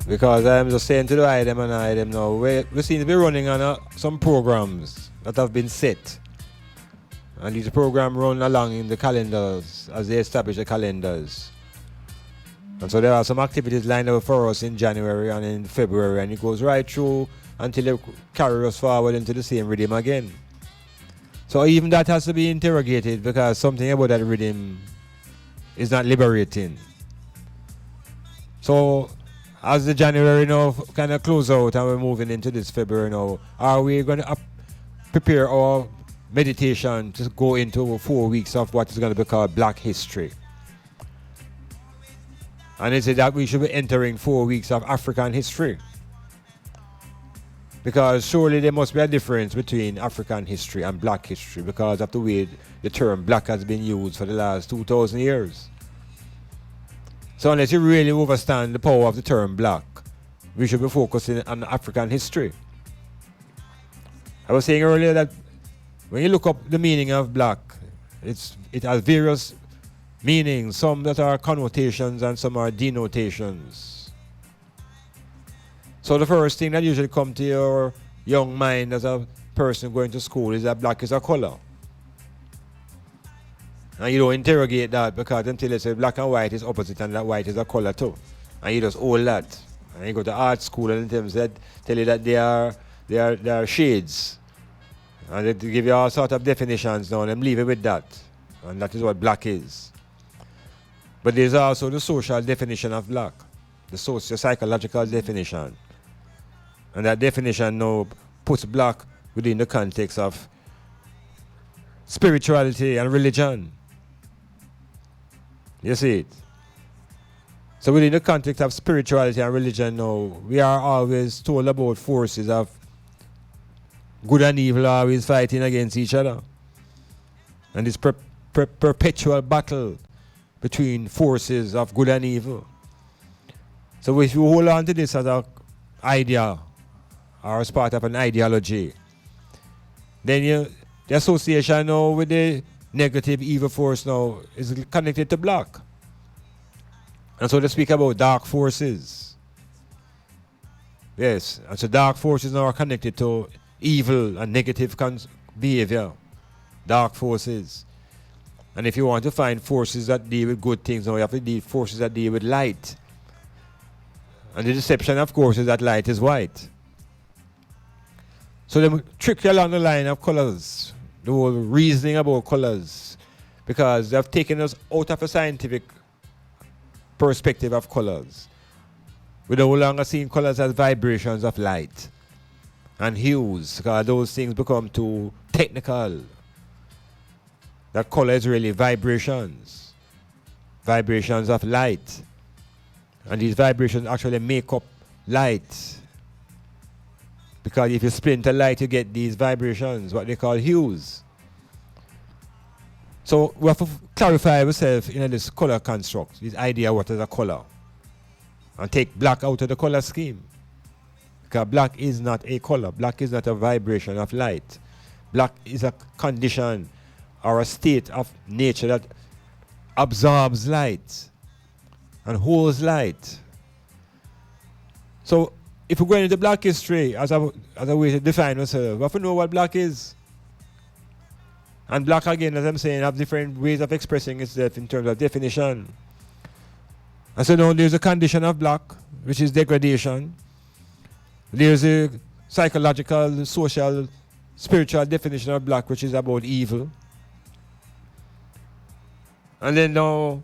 Because I'm just saying to the item and item now, we seem to be running on some programs that have been set. And these programs run along in the calendars as they establish the calendars. And so there are some activities lined up for us in January and in February, and it goes right through until they carry us forward into the same rhythm again. So even that has to be interrogated, because something about that rhythm is not liberating. So as the January now kind of close out and we're moving into this February now, are we going to prepare our meditation to go into 4 weeks of what is going to be called Black History? And is it that we should be entering 4 weeks of African history? Because surely there must be a difference between African history and Black history, because of the way the term Black has been used for the last 2,000 years. So unless you really understand the power of the term Black, we should be focusing on African history. I was saying earlier that when you look up the meaning of Black, it has various meanings, some that are connotations and some are denotations. So the first thing that usually comes to your young mind as a person going to school is that black is a color. And you don't interrogate that, because until they say black and white is opposite and that white is a color too. And you just hold that. And you go to art school and them tell you that they are shades. And they give you all sorts of definitions now, and them leave it with that. And that is what black is. But there's also the social definition of black, the socio-psychological definition. And that definition now puts black within the context of spirituality and religion. You see it? So within the context of spirituality and religion now, we are always told about forces of good and evil always fighting against each other. And this perpetual battle between forces of good and evil. So if you hold on to this as an idea or as part of an ideology, then the association now with the negative evil force now is connected to black. And so they speak about dark forces. Yes, and so dark forces now are connected to evil and negative behavior. Dark forces. And if you want to find forces that deal with good things, now you have to deal with forces that deal with light. And the deception, of course, is that light is white. So they trick you along the line of colors, the whole reasoning about colors, because they have taken us out of a scientific perspective of colors. We no longer seeing colors as vibrations of light and hues, because those things become too technical. That color is really vibrations of light. And these vibrations actually make up light. Because if you splinter light, you get these vibrations, what they call hues. So we have to clarify ourselves in this color construct, this idea of what is a color. And take black out of the color scheme. Because black is not a color. Black is not a vibration of light. Black is a condition or a state of nature that absorbs light and holds light. So if we're going into black history as a way to define ourselves, we have to know what black is. And black, again, as I'm saying, have different ways of expressing itself in terms of definition. And so now there's a condition of black, which is degradation. There's a psychological, social, spiritual definition of black, which is about evil. And then now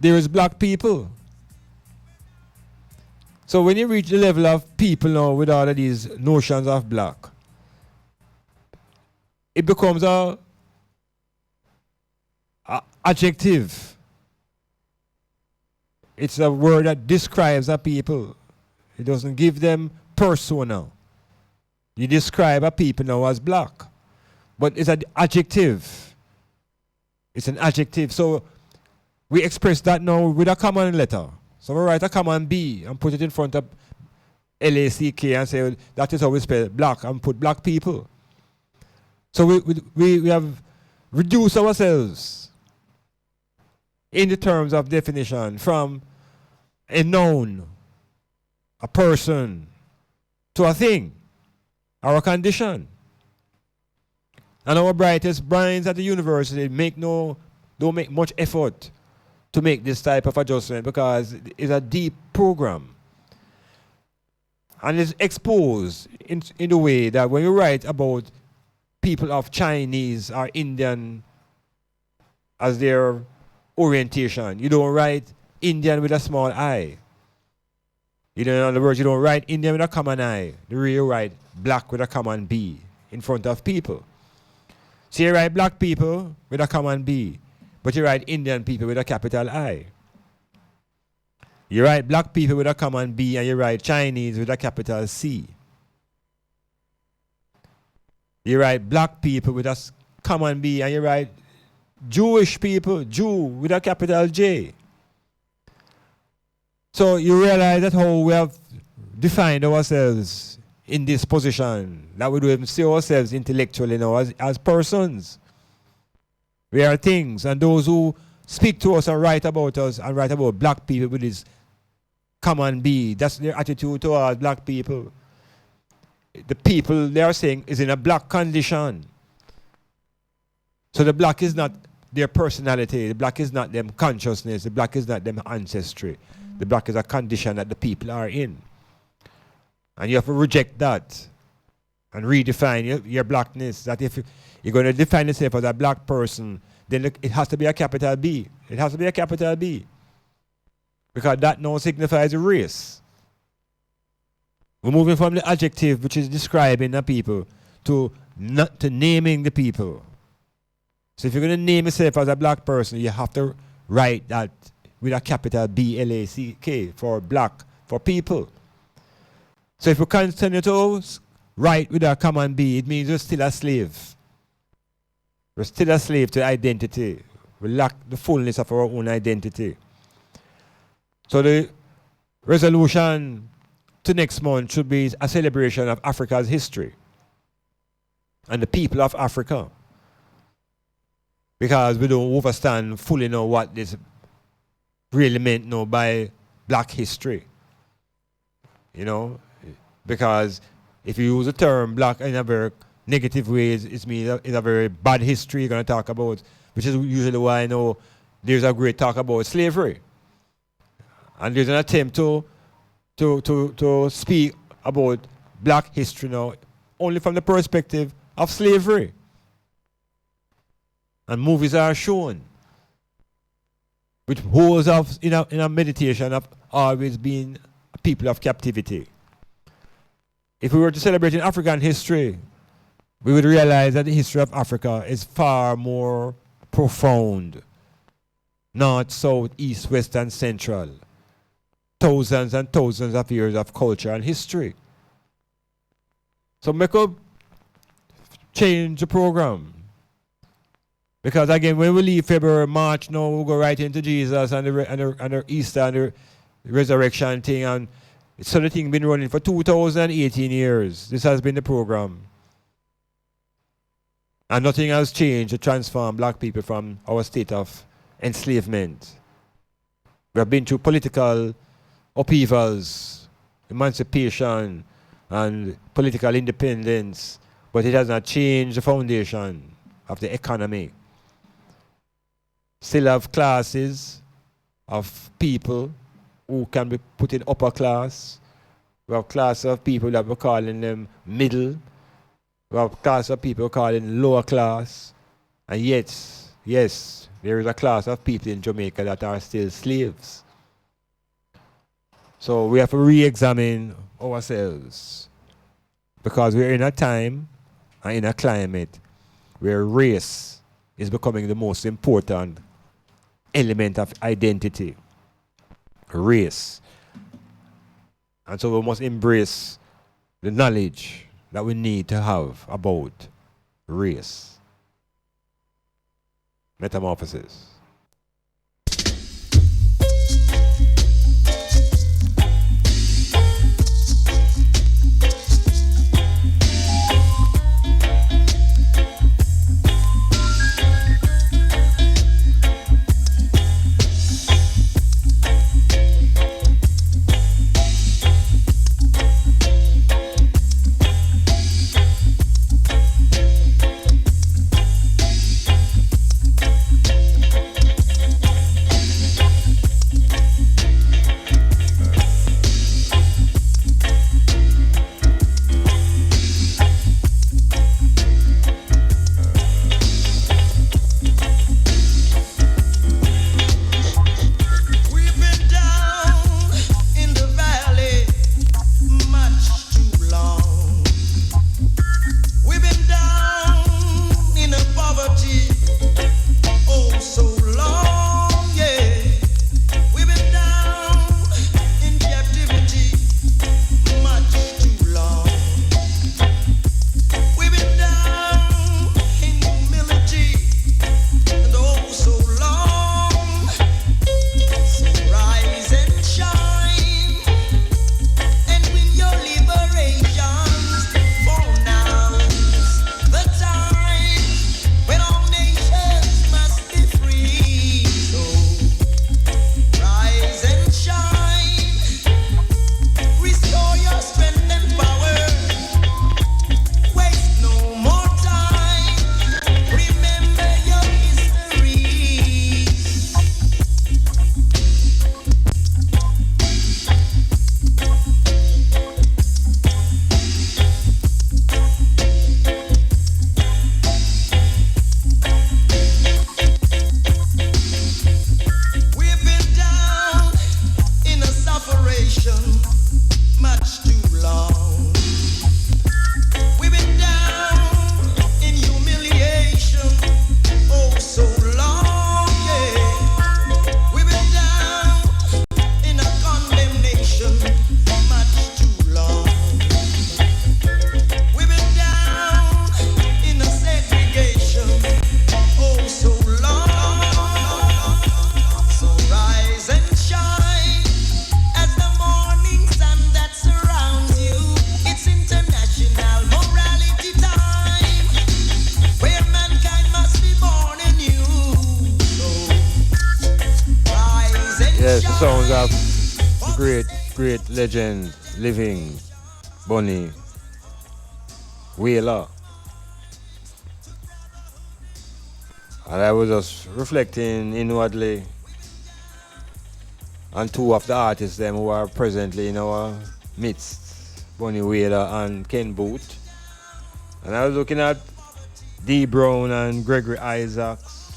there is black people. So when you reach the level of people now with all of these notions of black, it becomes a adjective. It's a word that describes a people. It doesn't give them persona. You describe a people now as black. But it's an adjective. It's an adjective. So we express that now with a common letter. So we write a common B and put it in front of L-A-C-K and say that is how we spell black, and put black people. So we have reduced ourselves in the terms of definition from a noun a person to a thing or a condition. And our brightest minds at the university don't make much effort to make this type of adjustment because it's a deep program. And it's exposed in the way that when you write about people of Chinese or Indian as their orientation, you don't write Indian with a small I. In other words, you don't write Indian with a common I. You write black with a common B in front of people. So you write black people with a common B, but you write Indian people with a capital I. You write black people with a common B and you write Chinese with a capital C. You write black people with a common B and you write Jewish people, Jew with a capital J. So you realize that how we have defined ourselves in this position, that we don't even see ourselves intellectually now as persons. We are things, and those who speak to us and write about us and write about black people with this common B, that's their attitude towards black people. The people they are saying is in a black condition. So the black is not their personality, the black is not them consciousness, the black is not them ancestry. The black is a condition that the people are in. And you have to reject that and redefine your blackness. That if you're going to define yourself as a black person, then it has to be a capital B. It has to be a capital B. Because that now signifies a race. We're moving from the adjective, which is describing the people, to naming the people. So if you're going to name yourself as a black person, you have to write that with a capital B-L-A-C-K for black, for people. So if we continue to write with a common B, it means we're still a slave. We're still a slave to identity. We lack the fullness of our own identity. So the resolution to next month should be a celebration of Africa's history and the people of Africa. Because we don't understand fully know what this really meant now by black history. You know? Because if you use the term black in a very negative way, it means it's a very bad history you're going to talk about, which is usually why I know there's a great talk about slavery. And there's an attempt to speak about black history now only from the perspective of slavery. And movies are shown, which holds us in a meditation of always being a people of captivity. If we were to celebrate in African history, we would realize that the history of Africa is far more profound. North, south, east, west, and central. Thousands and thousands of years of culture and history. So make up change the program. Because again, when we leave February, March, now we'll go right into Jesus and the Easter and the resurrection thing. And so the thing been running for 2018 years. This has been the program. And nothing has changed to transform black people from our state of enslavement. We have been through political upheavals, emancipation, and political independence, but it has not changed the foundation of the economy. Still have classes of people who can be put in upper class. We have class of people that we're calling them middle. We have class of people calling lower class. And yet, yes, there is a class of people in Jamaica that are still slaves. So we have to re-examine ourselves. Because we're in a time and in a climate where race is becoming the most important element of identity. Race. And so we must embrace the knowledge that we need to have about race. Metamorphosis. much too long. We've been down in humiliation, oh so long, yeah. We've been down in a condemnation, much too long. We've been down in a segregation, oh so long. So rise and shine as the morning sun that surrounds you. It's international morality time, where mankind must be born anew. So rise and Yes, the shine. sounds of the great legend, living Bunny Wailer. And I was just reflecting inwardly on two of the artists them who are presently in our midst, Bunny Wailer and Ken Boothe. And I was looking at D. Brown and Gregory Isaacs,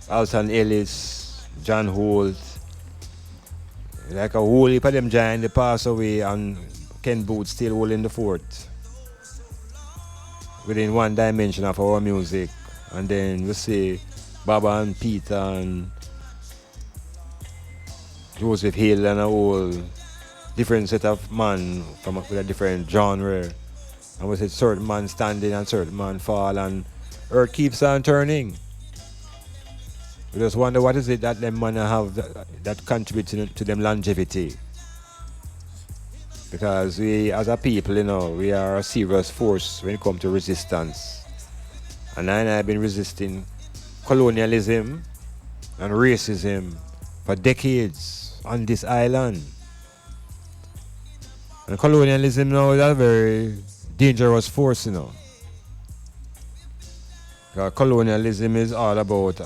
Alton Ellis, John Holt. Like a whole heap of them giants, they pass away, and Ken Boothe still holding the fort within one dimension of our music. And then we see Baba and Peter and Joseph Hill and a whole different set of man from with a different genre. And we see certain man standing and certain man fall, and earth keeps on turning. We just wonder what is it that them man have that contributes to them longevity. Because we as a people, we are a serious force when it comes to resistance. And I've been resisting colonialism and racism for decades on this island. And colonialism now is a very dangerous force, Because colonialism is all about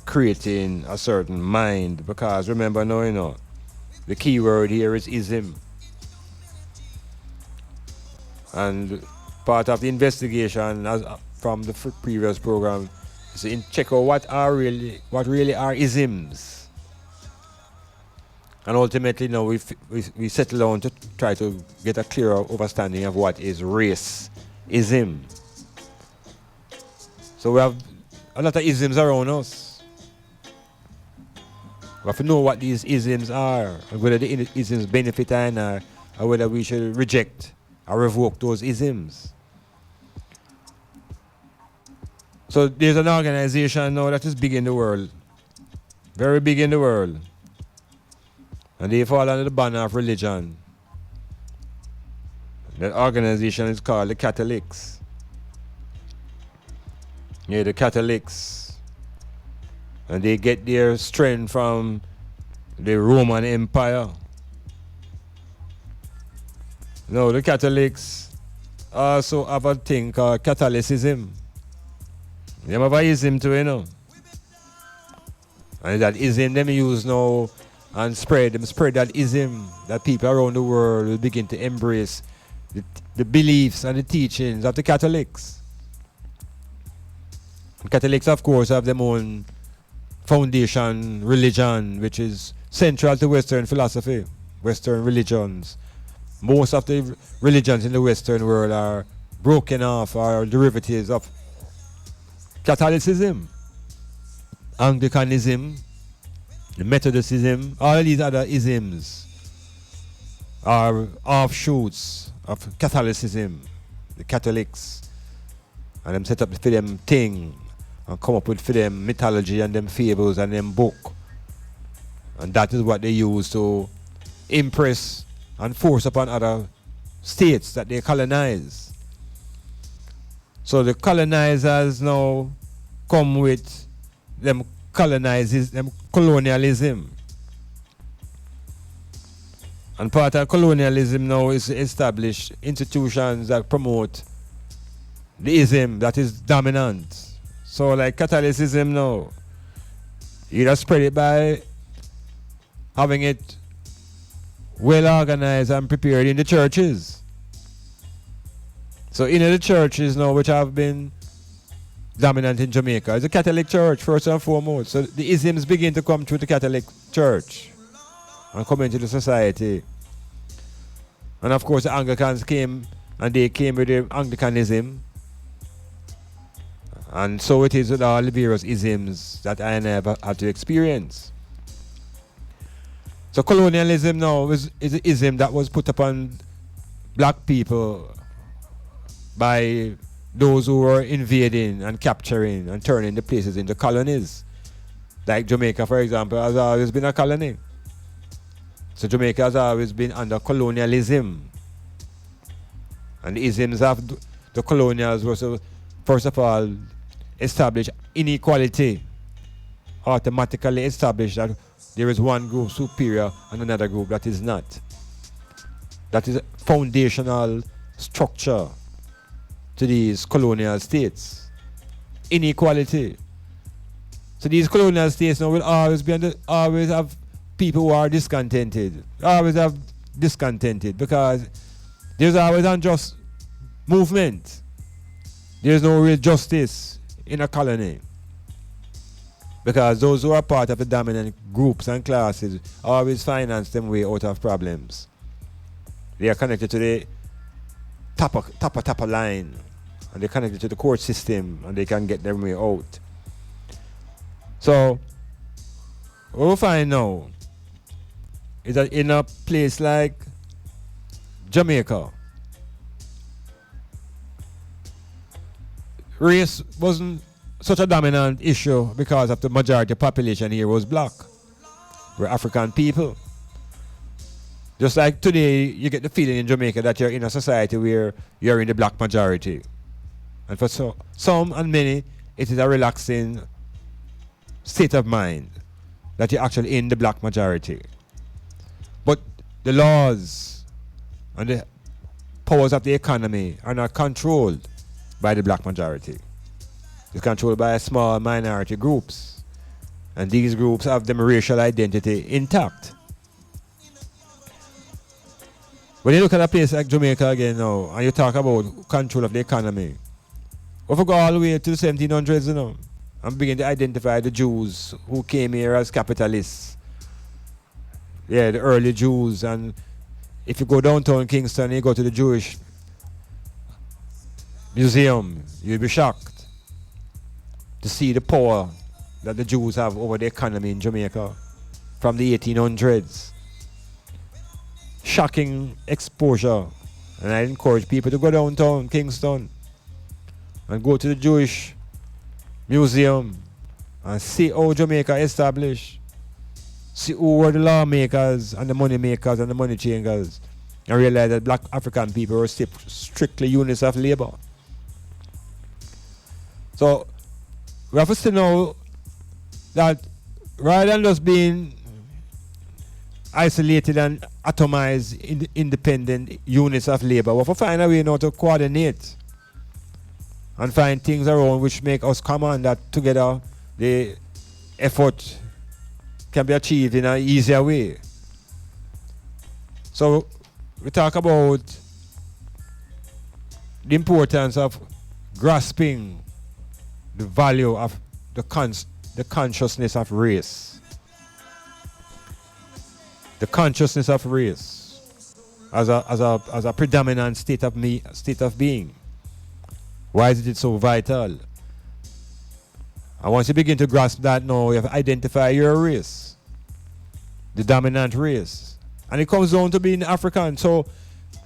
creating a certain mind, because remember now, the key word here is ism. And part of the investigation from the previous program is to check out what really are isms. And ultimately now we settle down to try to get a clearer understanding of what is race-ism. So we have a lot of isms around us. We have to know what these isms are, and whether the isms benefit or whether we should reject or revoke those isms. So there's an organization now that is big in the world, very big in the world, and they fall under the banner of religion. That organization is called the Catholics. Yeah, the Catholics. And they get their strength from the Roman Empire. No, the Catholics also have a thing called Catholicism. They have a ism too, And that ism them use now and spread that ism, that people around the world will begin to embrace the beliefs and the teachings of the Catholics. And Catholics, of course, have their own foundation religion, which is central to Western philosophy, Western religions. Most of the religions in the Western world are broken off or derivatives of Catholicism, Anglicanism, the Methodicism. All these other isms are offshoots of Catholicism, the Catholics, and them set up for them thing and come up with for them mythology and them fables and them book. And that is what they use to impress and force upon other states that they colonize. So the colonizers now come with them colonialism. And part of colonialism now is to establish institutions that promote the ism that is dominant. So like Catholicism now, you just spread it by having it well organized and prepared in the churches. So in the churches now, which have been dominant in Jamaica is the Catholic Church, first and foremost. So the isms begin to come through the Catholic Church and come into the society. And of course the Anglicans came, and they came with the Anglicanism. And so it is with all the various isms that I never had to experience. So colonialism now is an ism that was put upon black people by those who were invading and capturing and turning the places into colonies. Like Jamaica, for example, has always been a colony. So Jamaica has always been under colonialism. And the isms of the colonials were, first of all, establish inequality. Automatically establish that there is one group superior and another group that is not. That is a foundational structure to these colonial states. Inequality. So these colonial states now will always have people who are discontented. Always have discontented because there's always unjust movement. There's no real justice in a colony. Because those who are part of the dominant groups and classes always finance them way out of problems. They are connected to the top line, and they're connected to the court system, and they can get their way out. So what we find now is that in a place like Jamaica, race wasn't such a dominant issue because of the majority population here was black. We're African people. Just like today, you get the feeling in Jamaica that you're in a society where you're in the black majority. And for some and many, it is a relaxing state of mind that you're actually in the black majority. But the laws and the powers of the economy are not controlled by the black majority. It's controlled by small minority groups. And these groups have their racial identity intact. When you look at a place like Jamaica again now, and you talk about control of the economy, if we go all the way to the 1700s, and begin to identify the Jews who came here as capitalists. Yeah, the early Jews. And if you go downtown Kingston and you go to the Jewish museum, you'll be shocked to see the power that the Jews have over the economy in Jamaica from the 1800s. Shocking exposure. And I encourage people to go downtown Kingston and go to the Jewish museum and see how Jamaica established. See who were the lawmakers and the money makers and the money changers, and realize that black African people were strictly units of labor. So we have to know that rather than just being isolated and atomized independent units of labor, we have to find a way now to coordinate and find things around which make us come on that together the effort can be achieved in an easier way. So we talk about the importance of grasping the value of the consciousness of race. The consciousness of race as a predominant state of being. Why is it so vital? And once you begin to grasp that now, you have to identify your race, the dominant race. And it comes down to being African. So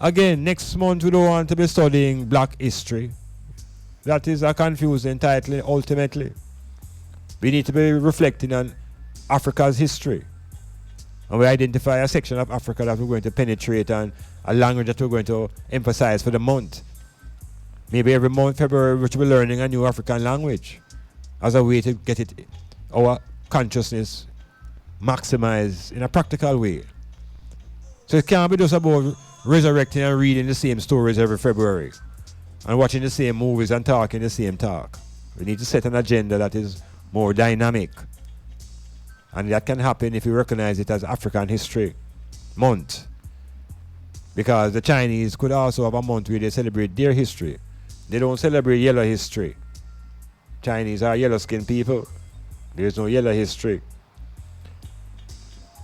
again, next month we don't want to be studying black history. That is a confusing title ultimately. We need to be reflecting on Africa's history. And we identify a section of Africa that we're going to penetrate and a language that we're going to emphasize for the month. Maybe every month, February, which we're learning a new African language as a way to get our consciousness maximized in a practical way. So it can't be just about resurrecting and reading the same stories every February and watching the same movies and talking the same talk. We need to set an agenda that is more dynamic. And that can happen if we recognize it as African History Month. Because the Chinese could also have a month where they celebrate their history. They don't celebrate yellow history. Chinese are yellow-skinned people. There's no yellow history.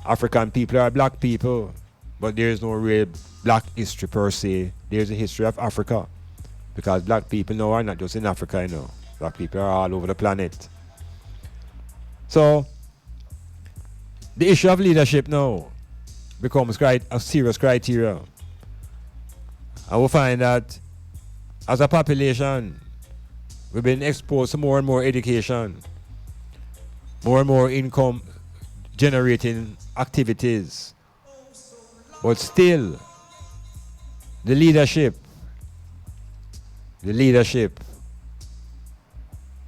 African people are black people, but there's no real black history per se. There's a history of Africa, because black people now are not just in Africa, you know. Black people are all over the planet. So, the issue of leadership now becomes a serious criteria. And we'll find that as a population, we've been exposed to more and more education, more and more income generating activities. But still, the leadership,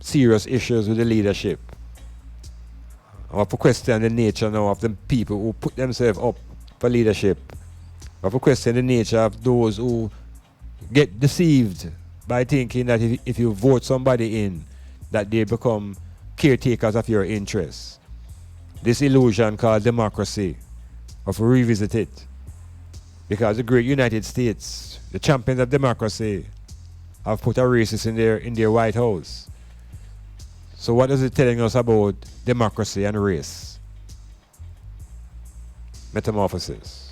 serious issues with the leadership. I have to question the nature now of the people who put themselves up for leadership. I have to question the nature of those who get deceived by thinking that if you vote somebody in, that they become caretakers of your interests. This illusion called democracy, I have to revisit it. Because the great United States, the champions of democracy, have put a racist in their White House. So what is it telling us about democracy and race? Metamorphosis.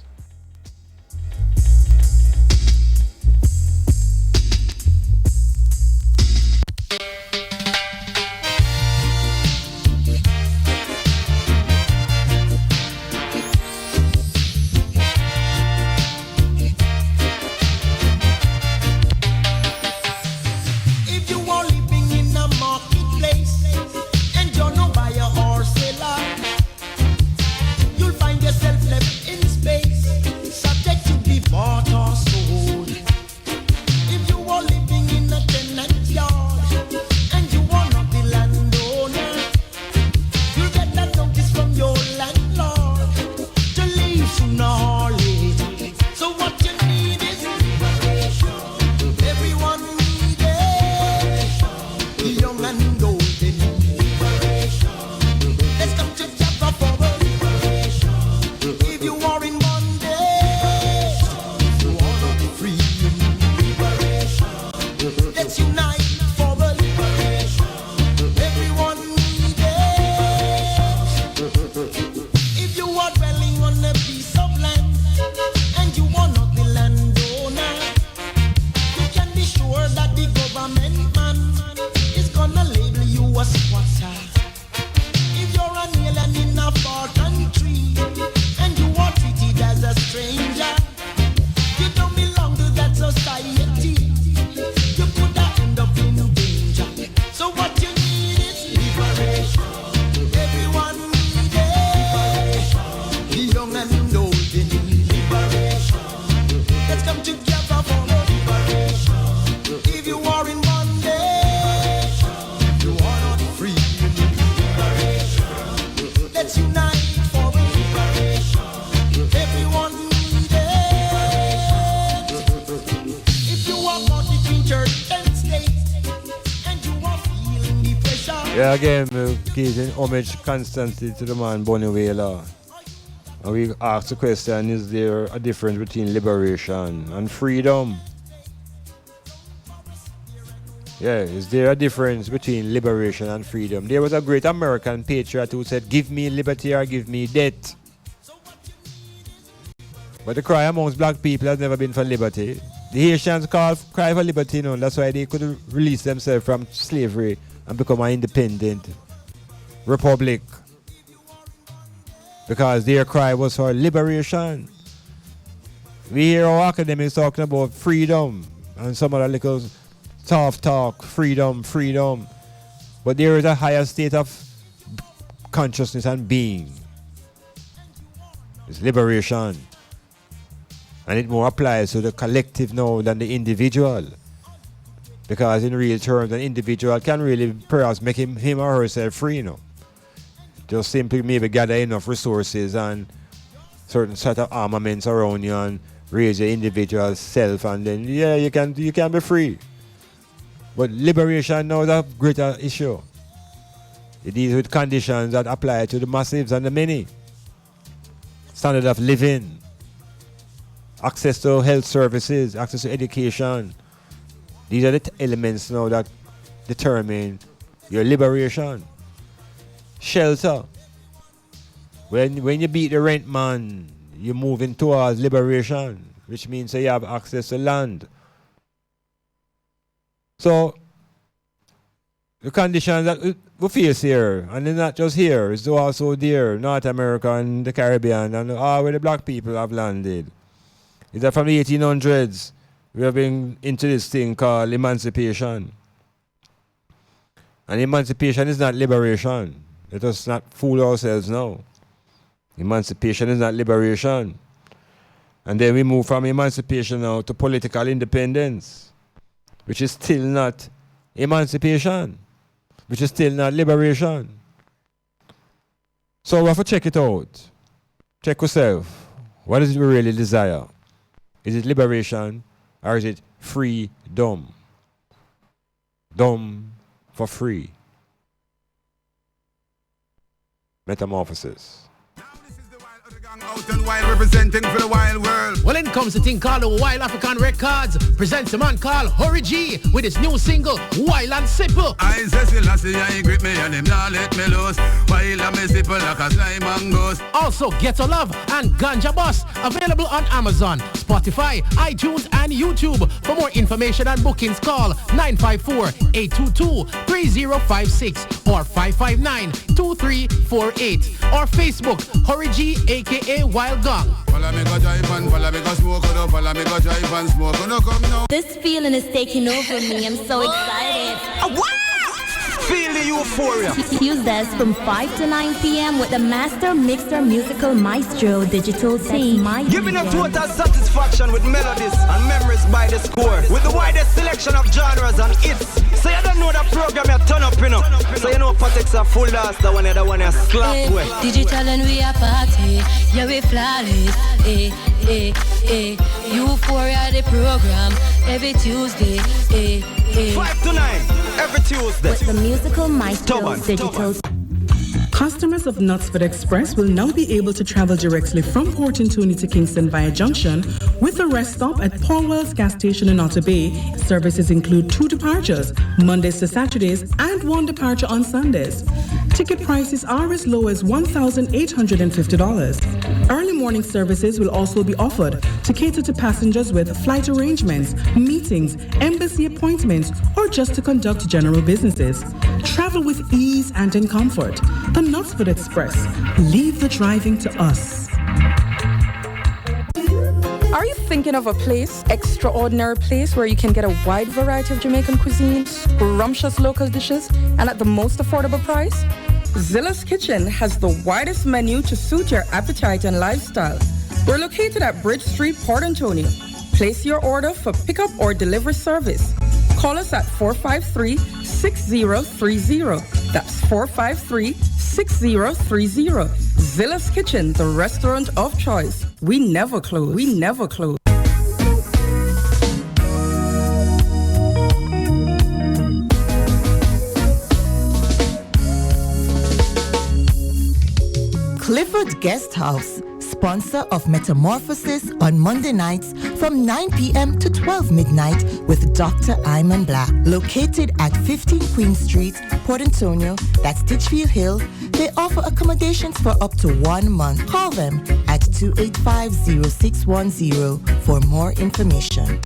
Yeah, again, we're giving homage constantly to the man Bonnie Whaler. And we ask the question, is there a difference between liberation and freedom? Yeah, is there a difference between liberation and freedom? There was a great American patriot who said, give me liberty or give me death. But the cry amongst black people has never been for liberty. The Haitians cry for liberty, you know, that's why they could release themselves from slavery and become an independent republic. Because their cry was for liberation. We hear our academics talking about freedom and some other little soft talk, freedom. But there is a higher state of consciousness and being. It's liberation. And it more applies to the collective now than the individual. Because in real terms, an individual can really perhaps make him or herself free, you know. Just simply maybe gather enough resources and certain set of armaments around you and raise your individual self, and then yeah, you can be free. But liberation now is a greater issue. It deals with conditions that apply to the massives and the many. Standard of living, access to health services, access to education. These are the elements now that determine your liberation. Shelter. When you beat the rent man, you're moving towards liberation, which means that you have access to land. So the conditions that we face here, and it's not just here, it's also there, North America and the Caribbean, and all where the black people have landed. Is that from the 1800s, we have been into this thing called emancipation. And emancipation is not liberation. Let us not fool ourselves now. Emancipation is not liberation. And then we move from emancipation now to political independence, which is still not emancipation, which is still not liberation. So we have to check it out. Check yourself. What is it we really desire? Is it liberation or is it freedom? Dumb for free. Metamorphosis. Out and wild, representing for the wild world. Well, in comes the thing called the Wild African Records. Presents a man called Hurry G with his new single, Wild and Simple. I say Selassie, I grip me and him now let me loose. Wild and me simple like a slime and ghost. Also, Ghetto Love and Ganja Boss. Available on Amazon, Spotify, iTunes, and YouTube. For more information and bookings, call 954-822-3056 or 559-2348. Or Facebook, Hurry G, a.k.a. Wild Gang. Follow me go jive and follow me go smoke. Follow me go jive and smoke. No come now. This feeling is taking over me. I'm so excited. Feel the euphoria. Tuesdays from 5 to 9 p.m. with the Master Mixer Musical Maestro Digital Team. Giving a total satisfaction with melodies and memories by the score. With the widest selection of genres and hits. So you don't know that program you turn up, you know. So you know Patek's a full dance, the one you slap with. Digital and we are party. Yeah, we flawless. Euphoria the program. Every Tuesday. 5 to 9, every Tuesday. With the Musical Maestro Digital. Customers of Knutsford Express will now be able to travel directly from Port Tony to Kingston via Junction with a rest stop at Paul Wells Gas Station in Otter Bay. Services include 2 departures, Mondays to Saturdays, and 1 departure on Sundays. Ticket prices are as low as $1,850. Early morning services will also be offered to cater to passengers with flight arrangements, meetings, embassy appointments, or just to conduct general businesses. Travel with ease and in comfort. The Knutsford Express. Leave the driving to us. Are you thinking of a place, extraordinary place where you can get a wide variety of Jamaican cuisine, scrumptious local dishes, and at the most affordable price? Zilla's Kitchen has the widest menu to suit your appetite and lifestyle. We're located at Bridge Street, Port Antonio. Place your order for pickup or delivery service. Call us at 453-6030. That's 453-6030. Zilla's Kitchen, the restaurant of choice. We never close. We never close. Clifford Guest House, sponsor of Metamorphosis on Monday nights from 9 p.m. to 12 midnight with Dr. Iman Blak. Located at 15 Queen Street, Port Antonio, that's Titchfield Hill, they offer accommodations for up to 1 month. Call them at 285-0610 for more information.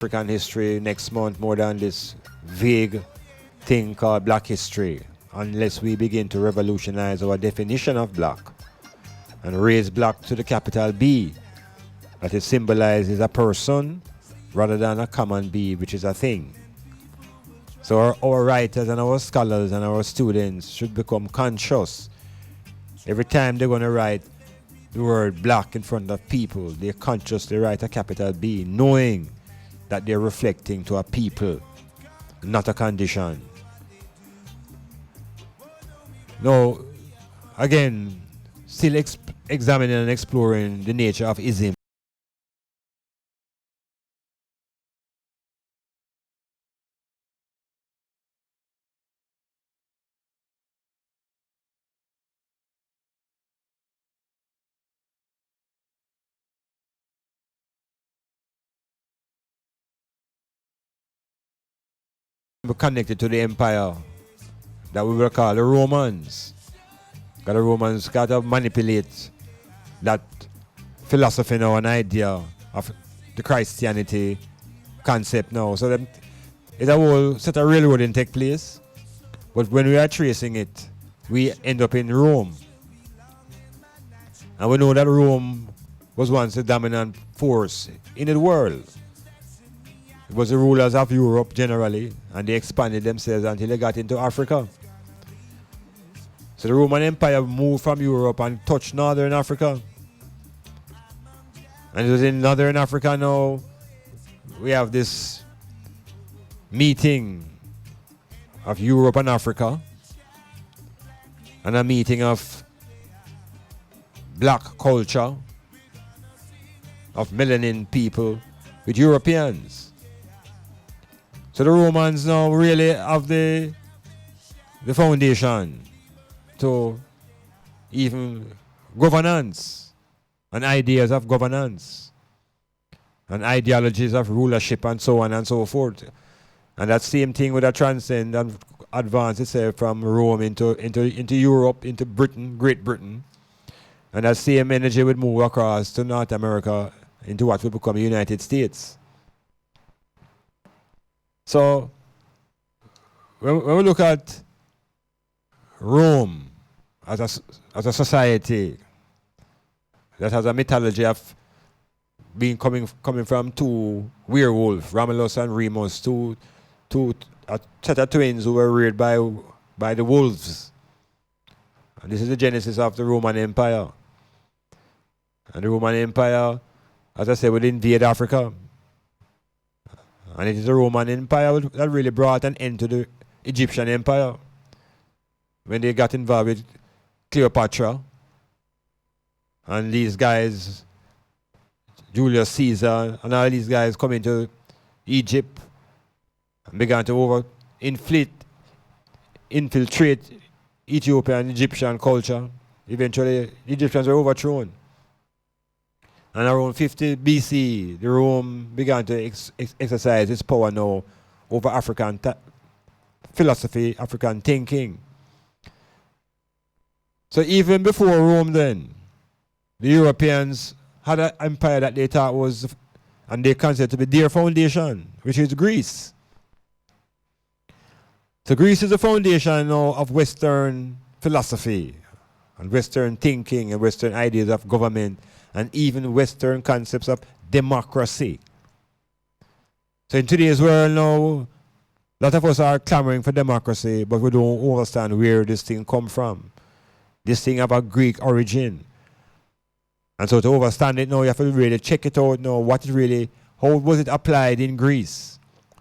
African history next month more than this vague thing called black history, unless we begin to revolutionize our definition of black and raise black to the capital B, that it symbolizes a person rather than a common B, which is a thing. So our writers and our scholars and our students should become conscious. Every time they're going to write the word black in front of people, they consciously write a capital B, knowing that they're reflecting to a people, not a condition. Now, again, still examining and exploring the nature of ism. Connected to the empire that we will call the Romans. Because the Romans got to manipulate that philosophy now, an idea of the Christianity concept now. So that it's a whole set of railroading take place. But when we are tracing it, we end up in Rome. And we know that Rome was once the dominant force in the world. It was the rulers of Europe generally, and they expanded themselves until they got into Africa. So the Roman Empire moved from Europe and touched Northern Africa. And it was in Northern Africa now, we have this meeting of Europe and Africa, and a meeting of black culture, of melanin people with Europeans. So the Romans now really have the foundation to even governance and ideas of governance and ideologies of rulership and so on and so forth. And that same thing would have transcend and advance itself from Rome into Europe, into Britain, Great Britain. And that same energy would move across to North America into what will become the United States. So, when we look at Rome as a society that has a mythology of being coming from two werewolves, Romulus and Remus, two a set of twins who were reared by the wolves. And this is the genesis of the Roman Empire. And the Roman Empire, as I said, would invade Africa. And it is the Roman Empire that really brought an end to the Egyptian Empire when they got involved with Cleopatra. And these guys, Julius Caesar, and all these guys come into Egypt and began to infiltrate Ethiopian Egyptian culture. Eventually, the Egyptians were overthrown. And around 50 BC, the Rome began to exercise its power now over African philosophy, African thinking. So even before Rome then, the Europeans had an empire that they thought was, and they considered to be their foundation, which is Greece. So Greece is the foundation now of Western philosophy and Western thinking and Western ideas of government, and even Western concepts of democracy. So in today's world now, a lot of us are clamoring for democracy, but we don't understand where this thing come from. This thing have a Greek origin. And so to understand it now, you have to really check it out now, how was it applied in Greece?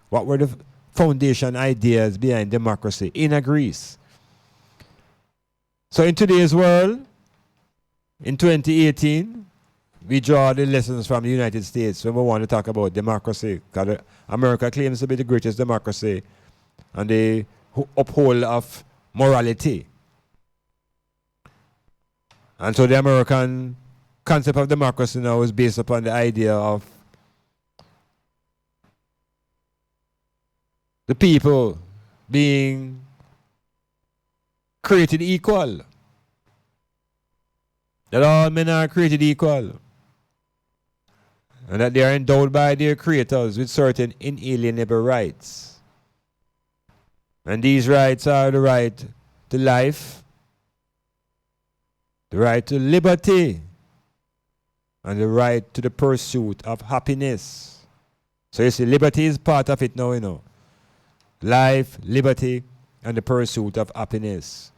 What were the foundation ideas behind democracy in Greece? So in today's world, in 2018, we draw the lessons from the United States when we want to talk about democracy. Because America claims to be the greatest democracy and the uphold of morality. And so the American concept of democracy now is based upon the idea of the people being created equal. That all men are created equal. and that they are endowed by their creators with certain inalienable rights. And these rights are the right to life, the right to liberty, and the right to the pursuit of happiness. So you see, liberty is part of it now, you know. Life, liberty, and the pursuit of happiness.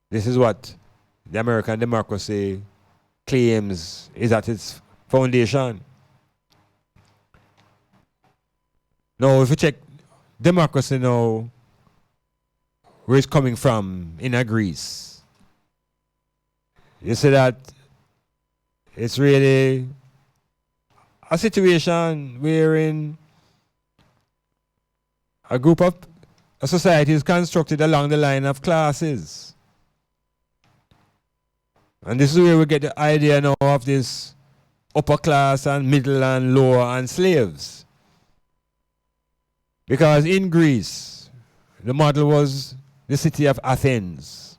This is what the American democracy claims is at its foundation. Now, if you check democracy now, where it's coming from in Greece, you see that it's really a situation wherein a society is constructed along the line of classes. And this is where we get the idea now of this upper class and middle and lower and slaves. Because in Greece, the model was the city of Athens.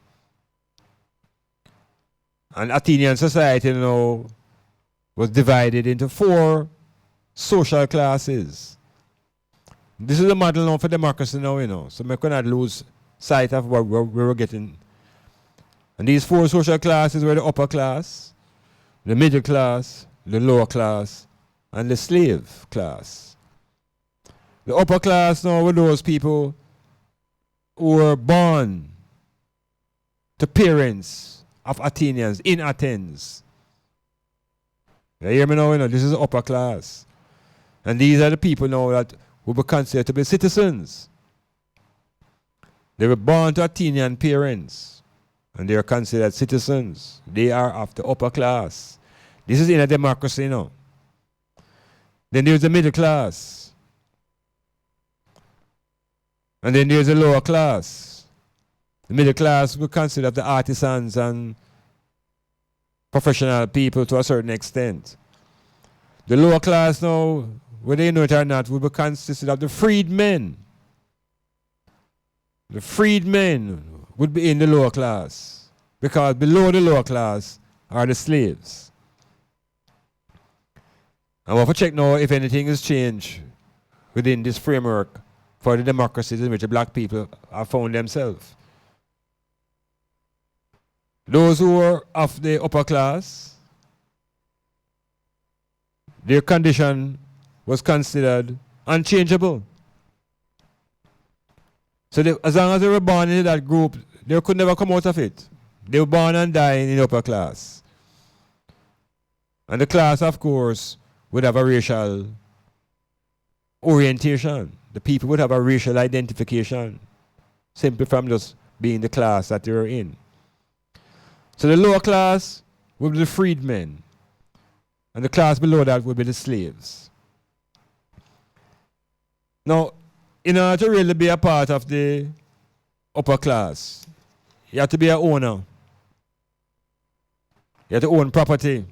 And Athenian society now was divided into 4 social classes. This is the model now for democracy now, you know. So we cannot lose sight of where we're getting. And these 4 social classes were the upper class, the middle class, the lower class, and the slave class. The upper class now were those people who were born to parents of Athenians in Athens. You hear me now? You know, this is the upper class. And these are the people now that will be considered to be citizens. They were born to Athenian parents, and they are considered citizens. They are of the upper class. This is in a democracy now. Then there's the middle class. And then there's the lower class. The middle class we consider the artisans and professional people to a certain extent. The lower class now, whether you know it or not, will be consisted of the freedmen. The freedmen would be in the lower class, because below the lower class are the slaves. And we'll have to check now if anything has changed within this framework for the democracies in which the black people have found themselves. Those who are of the upper class, their condition was considered unchangeable. So as long as they were born into that group, they could never come out of it. They were born and dying in the upper class. And the class, of course, would have a racial orientation. The people would have a racial identification, simply from just being the class that they were in. So the lower class would be the freedmen, and the class below that would be the slaves. Now, in order to really be a part of the upper class, you have to be an owner. You have to own property.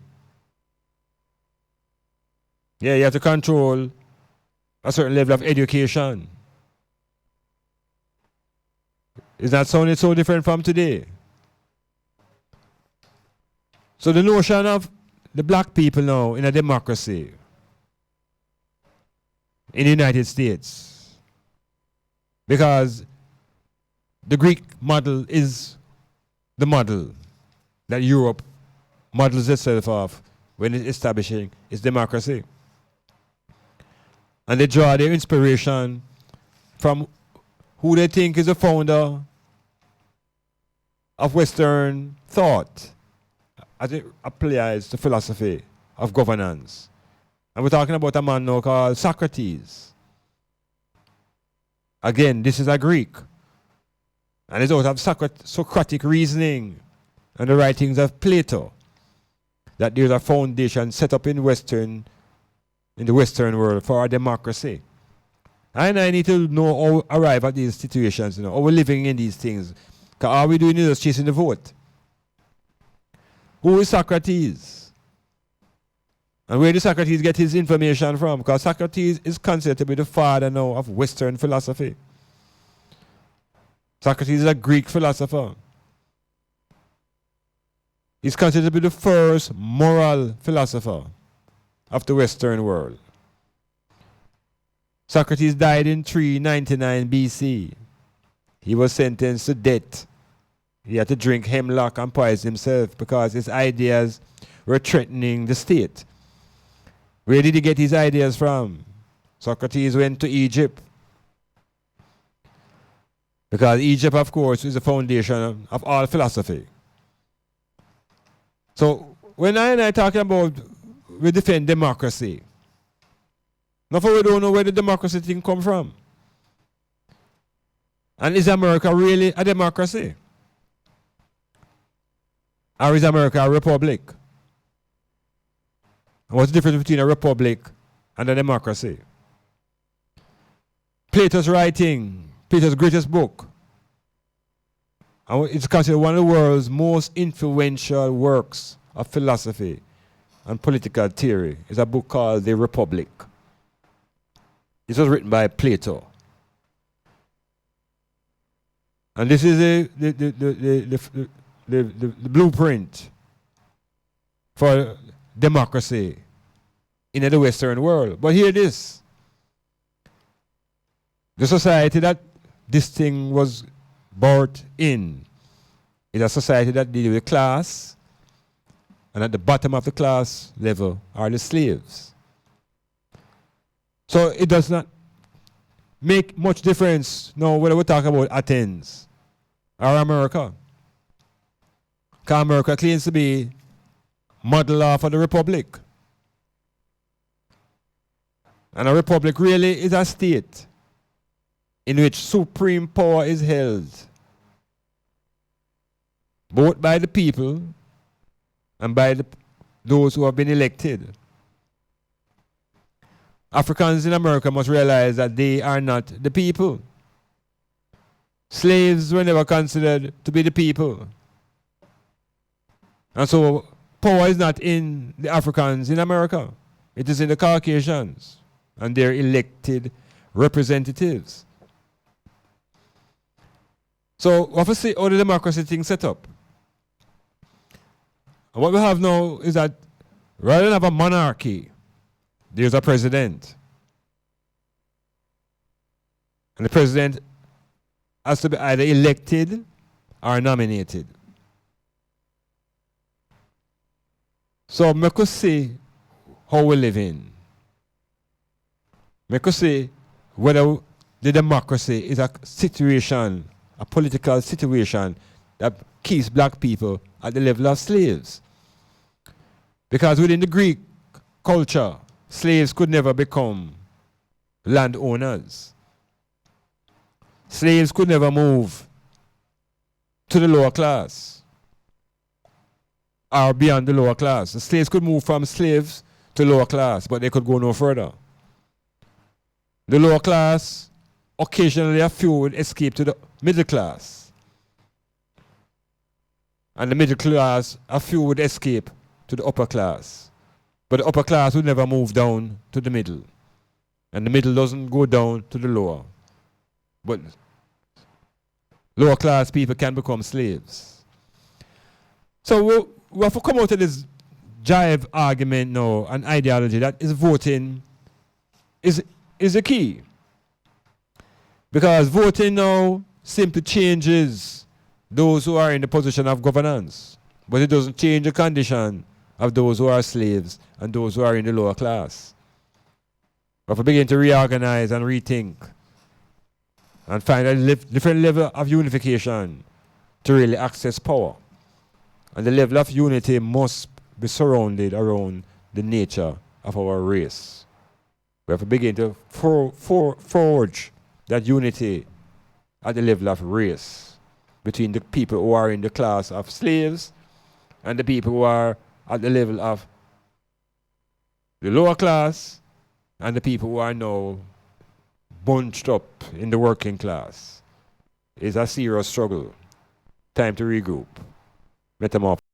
Yeah, you have to control a certain level of education. Is that sounding so different from today? So the notion of the black people now in a democracy in the United States, because the Greek model is the model that Europe models itself off when it's establishing its democracy. And they draw their inspiration from who they think is the founder of Western thought as it applies to philosophy of governance. And we're talking about a man now called Socrates. Again, this is a Greek. And it's out of Socratic reasoning and the writings of Plato that there's a foundation set up in the Western world for our democracy. And I need to know how arrive at these situations, how we're living in these things. Because all we're doing is just chasing the vote. Who is Socrates? And where does Socrates get his information from? Because Socrates is considered to be the father now of Western philosophy. Socrates is a Greek philosopher. He's considered to be the first moral philosopher of the Western world. Socrates died in 399 BC. He was sentenced to death. He had to drink hemlock and poison himself because his ideas were threatening the state. Where did he get his ideas from? Socrates went to Egypt. Because Egypt, of course, is the foundation of all philosophy. So when I talking about we defend democracy, not for we don't know where the democracy thing come from. And is America really a democracy? Or is America a republic? And what's the difference between a republic and a democracy? Plato's writing, Plato's greatest book, and it's considered one of the world's most influential works of philosophy and political theory, is a book called The Republic. This was written by Plato. And this is the blueprint for democracy in the Western world. But hear this. The society that this thing was brought in is a society that deals with class, and at the bottom of the class level are the slaves. So it does not make much difference now whether we talk about Athens or America. Because America claims to be model law for the republic. And a republic really is a state in which supreme power is held both by the people and by those who have been elected. Africans in America must realize that they are not the people. Slaves were never considered to be the people. And so power is not in the Africans in America. It is in the Caucasians and their elected representatives. So what we see how the democracy thing set up. And what we have now is that rather than have a monarchy, there's a president. And the president has to be either elected or nominated. So we could see how we live in. We could see whether the democracy is a situation, a political situation that keeps black people at the level of slaves. Because within the Greek culture, slaves could never become landowners. Slaves could never move to the lower class or beyond the lower class. The slaves could move from slaves to lower class, but they could go no further. The lower class, occasionally a few would escape to the middle class. And the middle class, a few would escape to the upper class. But the upper class would never move down to the middle. And the middle doesn't go down to the lower. But lower class people can become slaves. So we have to come out of this jive argument now, an ideology that is voting is the key. Because voting now simply changes those who are in the position of governance. But it doesn't change the condition of those who are slaves and those who are in the lower class. But we begin to reorganize and rethink and find a different level of unification to really access power. And the level of unity must be surrounded around the nature of our race. We have to begin to forge that unity at the level of race between the people who are in the class of slaves and the people who are at the level of the lower class and the people who are now bunched up in the working class. It's a serious struggle. Time to regroup. Metamorphosis.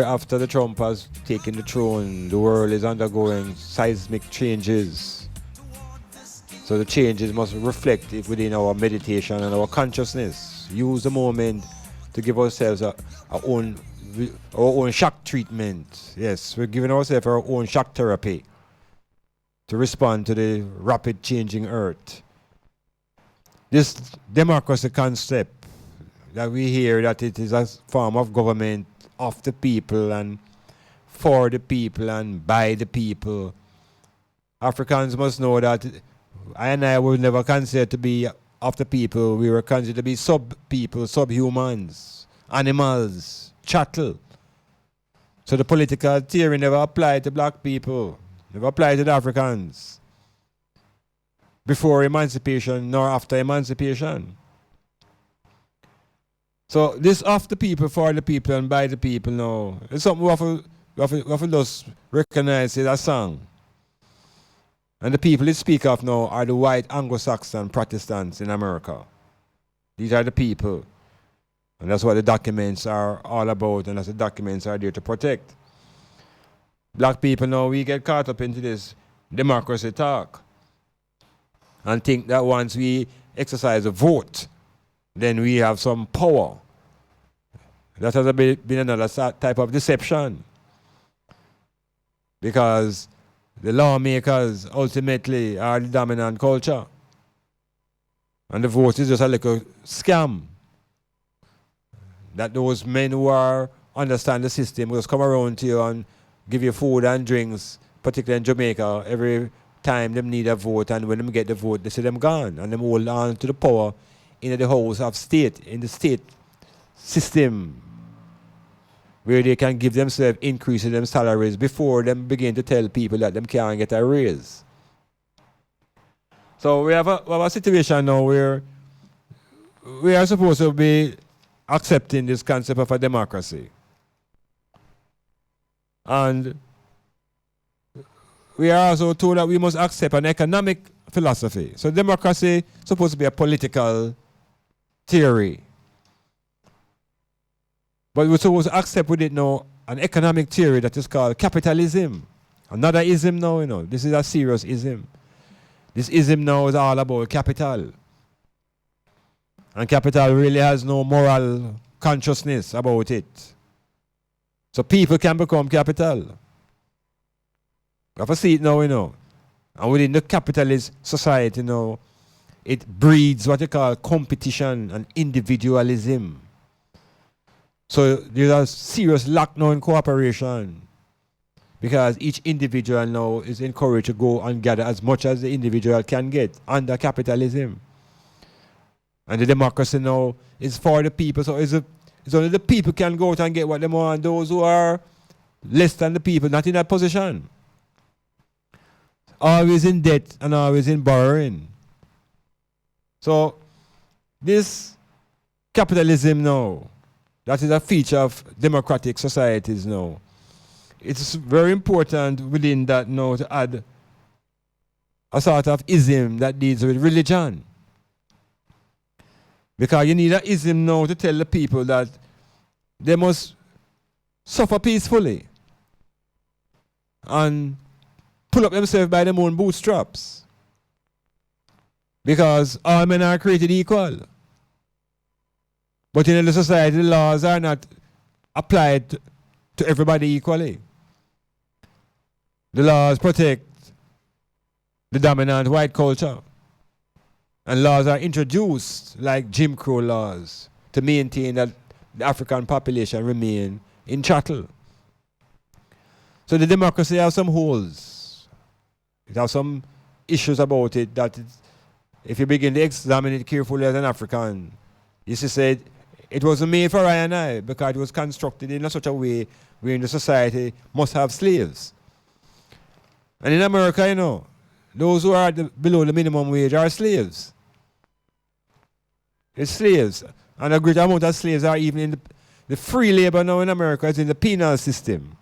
After the Trump has taken the throne, the world is undergoing seismic changes. So the changes must reflect it within our meditation and our consciousness. Use the moment to give ourselves our own shock treatment. Yes, we're giving ourselves our own shock therapy to respond to the rapid changing earth. This democracy concept that we hear, that it is a form of government of the people and for the people and by the people. Africans must know that I and I were never considered to be of the people. We were considered to be sub-people, subhumans, animals, chattel. So the political theory never applied to black people, never applied to the Africans before emancipation nor after emancipation. So this of the people, for the people, and by the people now, it's something we have to just recognize it as a song. And the people it speak of now are the white Anglo-Saxon Protestants in America. These are the people. And that's what the documents are all about, and that's the documents are there to protect. Black people now, we get caught up into this democracy talk and think that once we exercise a vote, then we have some power. That has been another type of deception. Because the lawmakers ultimately are the dominant culture. And the vote is just a little scam. That those men who understand the system will come around to you and give you food and drinks, particularly in Jamaica, every time they need a vote, and when they get the vote, they see them gone, and they hold on to the power in the house of state, in the state system, where they can give themselves increase in them salaries before them begin to tell people that them can't get a raise. So we have a situation now where we are supposed to be accepting this concept of a democracy. And we are also told that we must accept an economic philosophy. So democracy is supposed to be a political theory. But we're supposed to accept with it now an economic theory that is called capitalism. Another ism now, you know. This is a serious ism. This ism now is all about capital. And capital really has no moral consciousness about it. So people can become capital. You have to see it now, you know. And within the capitalist society now, it breeds what you call competition and individualism. So there's a serious lack now in cooperation, because each individual now is encouraged to go and gather as much as the individual can get under capitalism. And the democracy now is for the people, so it's only the people can go out and get what they want, and those who are less than the people, not in that position. Always in debt and always in borrowing. So this capitalism now, that is a feature of democratic societies now. It's very important within that now to add a sort of ism that deals with religion. Because you need an ism now to tell the people that they must suffer peacefully and pull up themselves by their own bootstraps. Because all men are created equal. But in the society, the laws are not applied to everybody equally. The laws protect the dominant white culture. And laws are introduced, like Jim Crow laws, to maintain that the African population remain in chattel. So the democracy has some holes. It has some issues about it that if you begin to examine it carefully as an African, you see said it wasn't made for I and I, because it was constructed in such a way where the society must have slaves. And in America, you know, those who are below the minimum wage are slaves. It's slaves. And a great amount of slaves are even in the free labor now in America is in the penal system.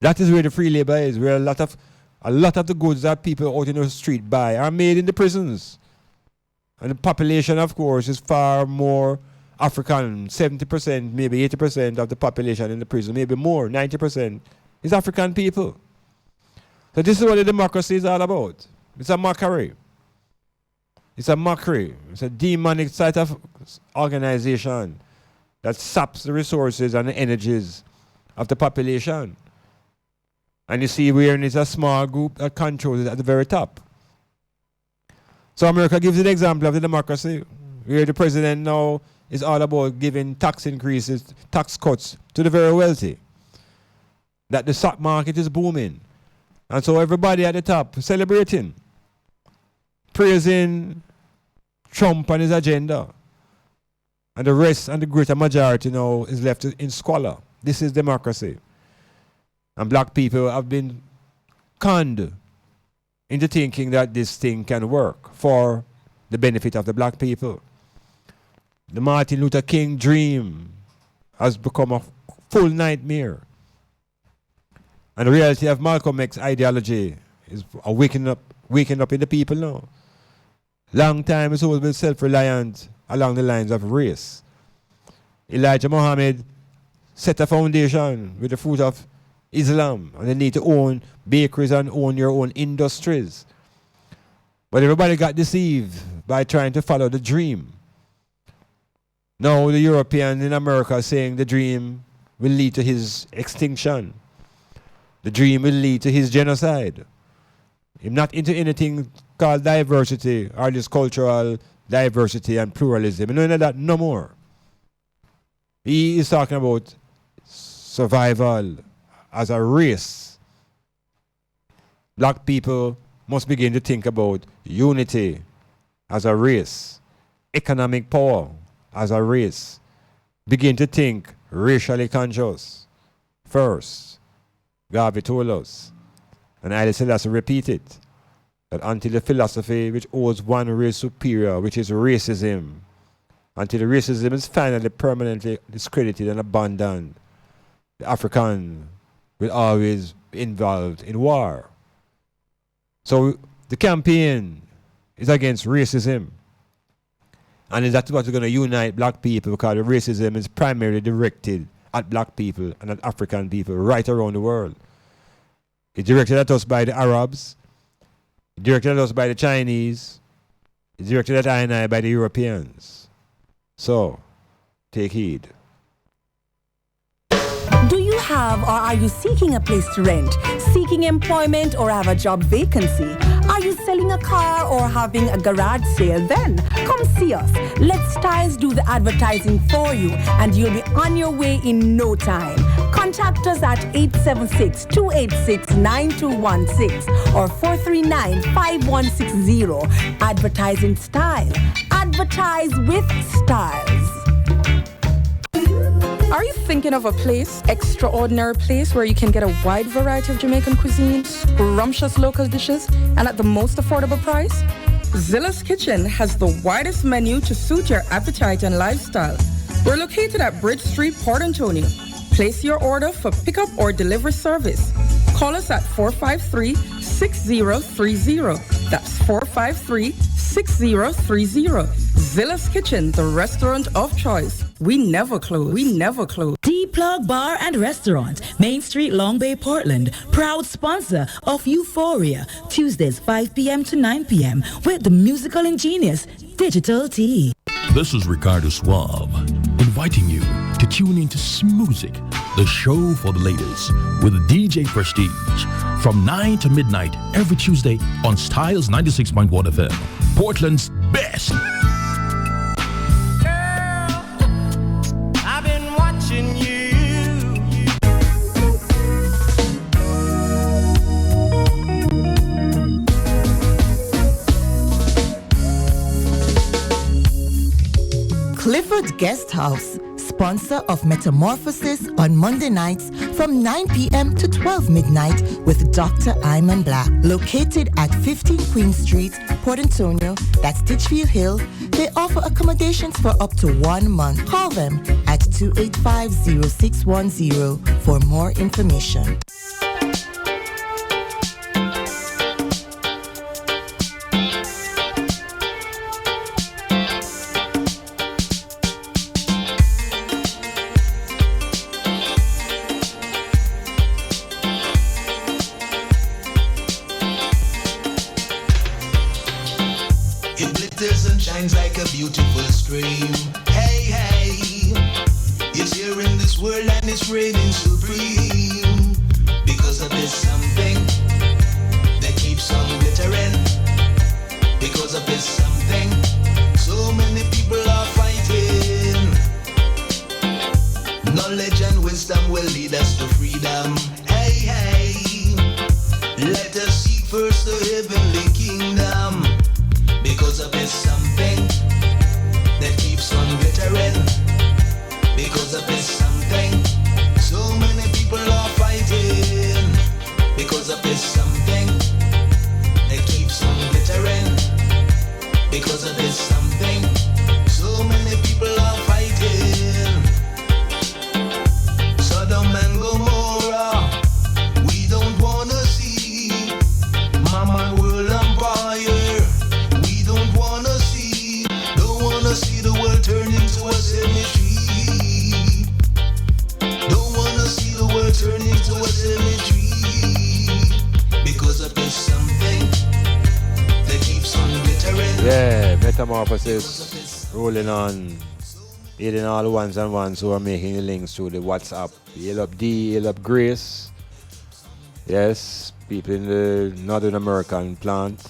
That is where the free labor is, where a lot of the goods that people out in the street buy are made in the prisons. And the population, of course, is far more African, 70%, maybe 80% of the population in the prison, maybe more, 90%, is African people. So this is what the democracy is all about. It's a mockery. It's a mockery. It's a demonic sort of organization that saps the resources and the energies of the population. And you see where it's a small group that controls it at the very top. So America gives you the example of the democracy, where the president now is all about giving tax increases, tax cuts to the very wealthy. That the stock market is booming. And so everybody at the top celebrating, praising Trump and his agenda. And the rest and the greater majority now is left in squalor. This is democracy. And black people have been conned into thinking that this thing can work for the benefit of the black people. The Martin Luther King dream has become a full nightmare. And the reality of Malcolm X's ideology is waking up in the people now. Long time it's always been self-reliant along the lines of race. Elijah Muhammad set a foundation with the fruit of Islam, and they need to own bakeries and own your own industries. But everybody got deceived by trying to follow the dream. Now the European in America are saying the dream will lead to his extinction. The dream will lead to his genocide. I'm not into anything called diversity or this cultural diversity and pluralism. None of that no more. He is talking about survival as a race. Black people must begin to think about unity as a race, economic power as a race. Begin to think racially conscious first. Garvey told us, and Haile Selassie repeat it, that until the philosophy which holds one race superior, which is racism, until the racism is finally permanently discredited and abandoned, the African will always be involved in war. So the campaign is against racism. And that's what's going to unite black people, because the racism is primarily directed at black people and at African people right around the world. It's directed at us by the Arabs, it's directed at us by the Chinese, it's directed at I and I by the Europeans. So, take heed. Do you have or are you seeking a place to rent, seeking employment or have a job vacancy? Are you selling a car or having a garage sale? Then come see us. Let Styles do the advertising for you and you'll be on your way in no time. Contact us at 876-286-9216 or 439-5160. Advertising Style. Advertise with Styles. Are you thinking of a place, extraordinary place where you can get a wide variety of Jamaican cuisine, scrumptious local dishes, and at the most affordable price? Zilla's Kitchen has the widest menu to suit your appetite and lifestyle. We're located at Bridge Street, Port Antonio. Place your order for pickup or delivery service. Call us at 453-6030. That's 453-6030. Zilla's Kitchen, the restaurant of choice. We never close. We never close. D-Plug Bar and Restaurant, Main Street, Long Bay, Portland. Proud sponsor of Euphoria. Tuesdays, 5 p.m. to 9 p.m. with the musical ingenious Digital T. This is Ricardo Suave, inviting you to tune into Smoothic, the show for the ladies, with DJ Prestige, from 9 to midnight every Tuesday on Styles 96.1 FM, Portland's best. Clifford Guest House, sponsor of Metamorphosis on Monday nights from 9 p.m. to 12 midnight with Dr. Iman Blak. Located at 15 Queen Street, Port Antonio, that's Ditchfield Hill. They offer accommodations for up to 1 month. Call them at 285-0610 for more information. scream. Hey, hey, it's here in this world and it's reigning supreme. Because of this something that keeps on glittering. Because of this something, so many people are fighting. Knowledge and wisdom will lead us to freedom. Hey, hey, let us seek first the heavenly kingdom. Because of this something that keeps on glittering. Because of this something, so many people are fighting. Because of this something that keeps on glittering. Because of this something, so many people are fighting. Sodom and Gomorrah, we don't wanna see. Mama world empire, we don't wanna see. Don't wanna see the world turn into a cemetery. Don't wanna see the world turn into a cemetery. Because of this something that keeps on glittering. Yeah, Metamorphosis rolling on. Aiding all the ones and ones who are making the links through the WhatsApp. Hail up D, hail up Grace. Yes, people in the Northern American plant.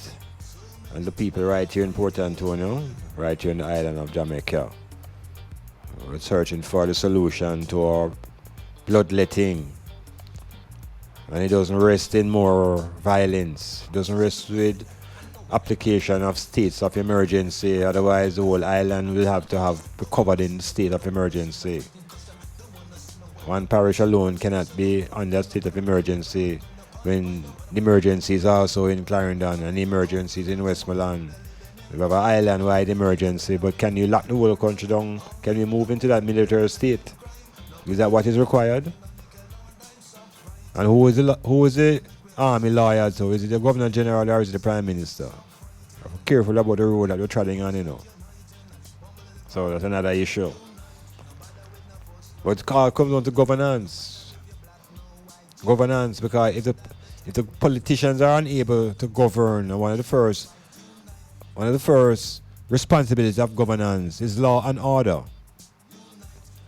And the people right here in Port Antonio, right here in the island of Jamaica. We're searching for the solution to our bloodletting. And it doesn't rest in more violence. It doesn't rest with application of states of emergency, otherwise the whole island will have to have be covered in state of emergency. One parish alone cannot be under state of emergency when the emergency is also in Clarendon and the emergency is in Westmoreland. We have an island-wide emergency, but can you lock the whole country down? Can we move into that military state? Is that what is required? And who is the army lawyer to? Is it the Governor General or is it the Prime Minister? Be careful about the road that you're treading on, you know. So that's another issue. But it comes down to governance. Governance, because if the politicians are unable to govern, one of the first responsibilities of governance is law and order.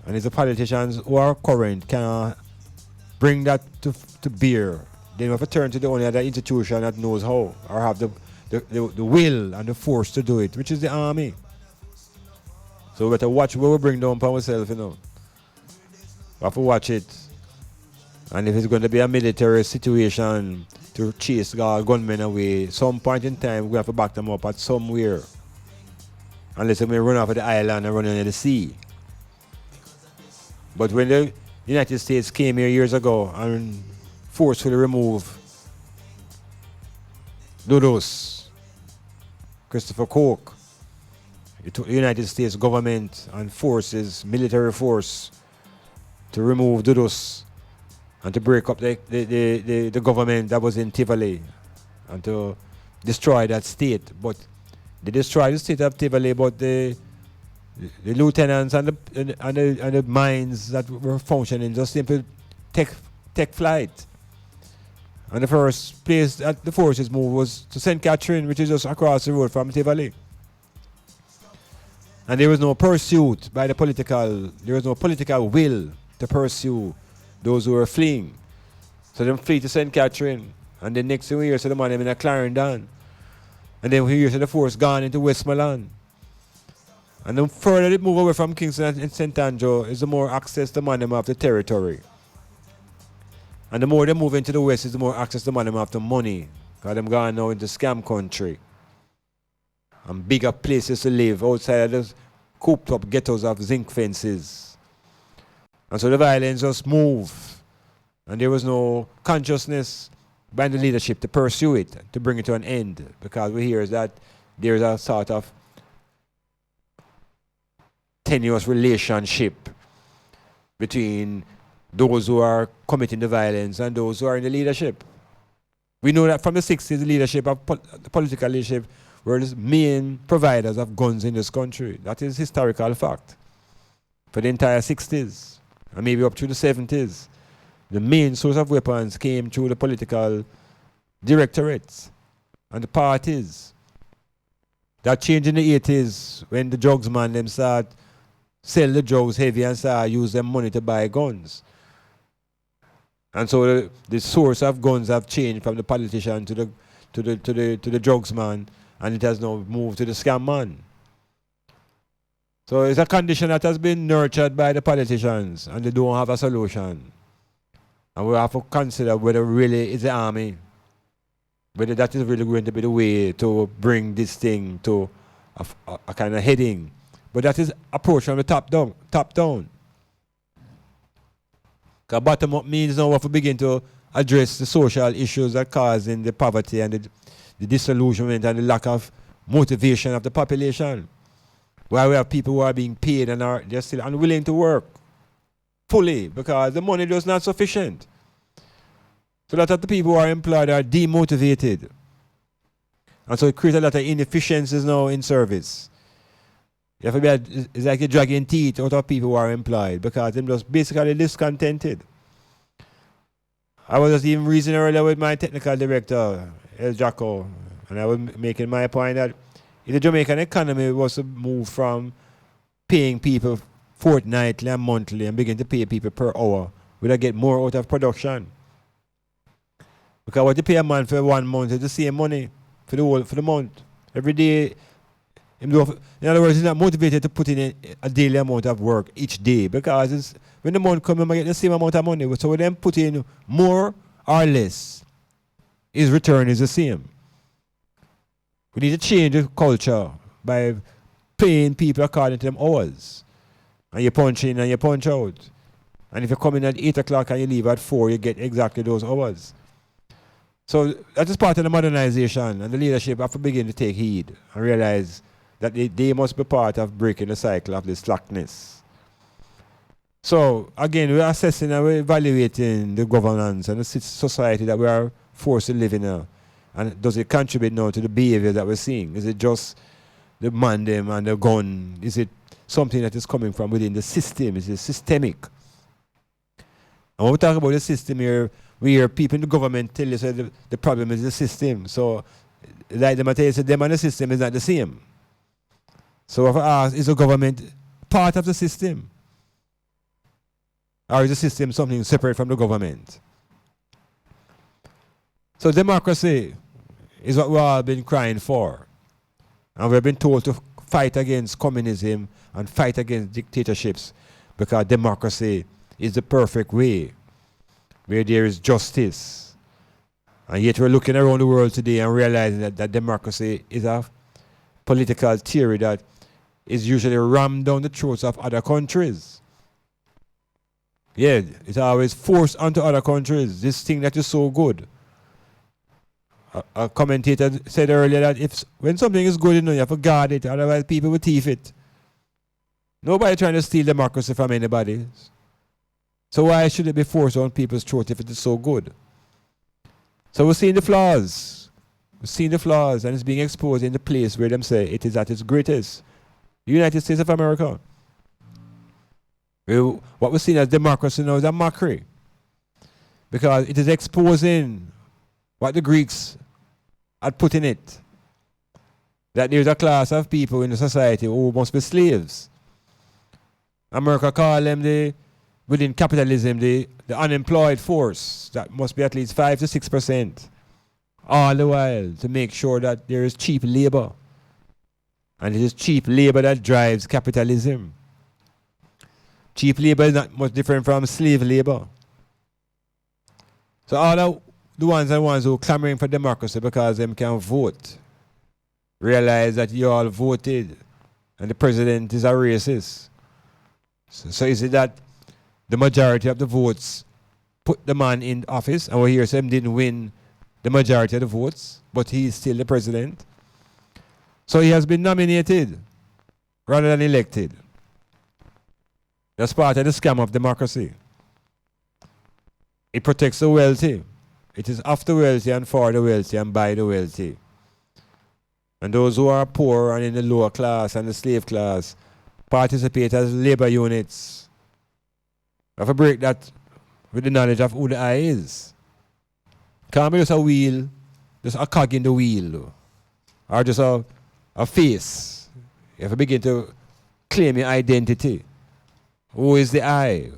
And if the politicians who are current cannot bring that to bear, then we have to turn to the only other institution that knows how or have the will and the force to do it, which is the army. So we better watch where we bring down upon ourselves, you know. We have to watch it. And if it's going to be a military situation to chase gunmen away, some point in time we have to back them up at somewhere. Unless we run off of the island and run into the sea. But when the United States came here years ago and forcefully removed Dudos, Christopher Coke, it took the United States government and forces, military force, to remove Dudos and to break up the government that was in Tivoli and to destroy that state. But they destroyed the state of Tivoli, but the lieutenants and the mines that were functioning just simply take flight. And the first place that the forces moved was to St. Catherine, which is just across the road from Tivoli. And there was no pursuit by there was no political will to pursue those who were fleeing. So they flee to St. Catherine. And then next thing we hear, so the man in a Clarendon. And then we hear, so the force gone into Westmoreland. And the further they move away from Kingston and St. Andrew, is the more access the man have to territory. And the more they move into the west, is the more access the man have to money. Because them gone now into scam country. And bigger places to live outside of the cooped up ghettos of zinc fences. And so the violence just moved. And there was no consciousness by the leadership to pursue it, to bring it to an end. Because we hear that there's a sort of tenuous relationship between those who are committing the violence and those who are in the leadership. We know that from the 60s, the leadership of the political leadership were the main providers of guns in this country. That is historical fact. For the entire 60s, and maybe up to the 70s, the main source of weapons came through the political directorates and the parties That changed in the 80s when the drugs man them start sell the drugs heavy and start use them money to buy guns. And so the source of guns have changed from the politician to the drugs man, and it has now moved to the scam man. So it's a condition that has been nurtured by the politicians, and they don't have a solution. And we have to consider whether really is the army, whether that is really going to be the way to bring this thing to a kind of heading. But that is approach from the top down. Because bottom up means now we have to begin to address the social issues that are causing the poverty and the disillusionment and the lack of motivation of the population. Why we have people who are being paid and they're still unwilling to work fully because the money is not sufficient. So that the people who are employed are demotivated. And so it creates a lot of inefficiencies now in service. You have to be it's like you're dragging teeth out of people who are employed because they're just basically discontented. I was just even reasoning earlier with my technical director, El Jaco, and I was making my point that if the Jamaican economy was to move from paying people fortnightly and monthly and begin to pay people per hour, we'd get more out of production. Because what you pay a man for 1 month is the same money for the month. Every day, in other words, he's not motivated to put in a daily amount of work each day because when the month comes, he get the same amount of money. So when them put in more or less, his return is the same. We need to change the culture by paying people according to them hours. And you punch in and you punch out. And if you come in at 8 o'clock and you leave at 4, you get exactly those hours. So that is part of the modernization, and the leadership have to begin to take heed and realize that they must be part of breaking the cycle of this slackness. So again, we're assessing and we're evaluating the governance and the society that we are forced to live in now. And does it contribute now to the behavior that we're seeing? Is it just the mandem and the gun? Is it something that is coming from within the system? Is it systemic? And when we talk about the system here, we hear people in the government tell us that the problem is the system. So, like them tell you, them and the system is not the same. So, if I ask, is the government part of the system? Or is the system something separate from the government? So, democracy is what we've all been crying for. And we've been told to fight against communism and fight against dictatorships because democracy is the perfect way where there is justice. And yet we're looking around the world today and realizing that democracy is a political theory that is usually rammed down the throats of other countries. Yeah, it's always forced onto other countries, this thing that is so good. A commentator said earlier that when something is good, you have to guard it, otherwise people will thief it. Nobody trying to steal democracy from anybody. So why should it be forced on people's throat if it is so good? So we're seeing the flaws. We're seeing the flaws, and it's being exposed in the place where them say it is at its greatest. The United States of America. What we're seeing as democracy now is a mockery. Because it is exposing what the Greeks had put in it. That there's a class of people in the society who must be slaves. America call them within capitalism, the unemployed force that must be at least 5 to 6%, all the while to make sure that there is cheap labor. And it is cheap labor that drives capitalism. Cheap labor is not much different from slave labor. So all the ones who are clamoring for democracy because them can vote realize that you all voted and the president is a racist. So is it that the majority of the votes put the man in office, and we hear him didn't win the majority of the votes, but he is still the president? So he has been nominated rather than elected. That's part of the scam of democracy. It protects the wealthy. It is of the wealthy and for the wealthy and by the wealthy. And those who are poor and in the lower class and the slave class participate as labor units. I have to break that with the knowledge of who the I is. Can't be just a wheel, just a cog in the wheel, or just a a face. You have to begin to claim your identity. Who is the I?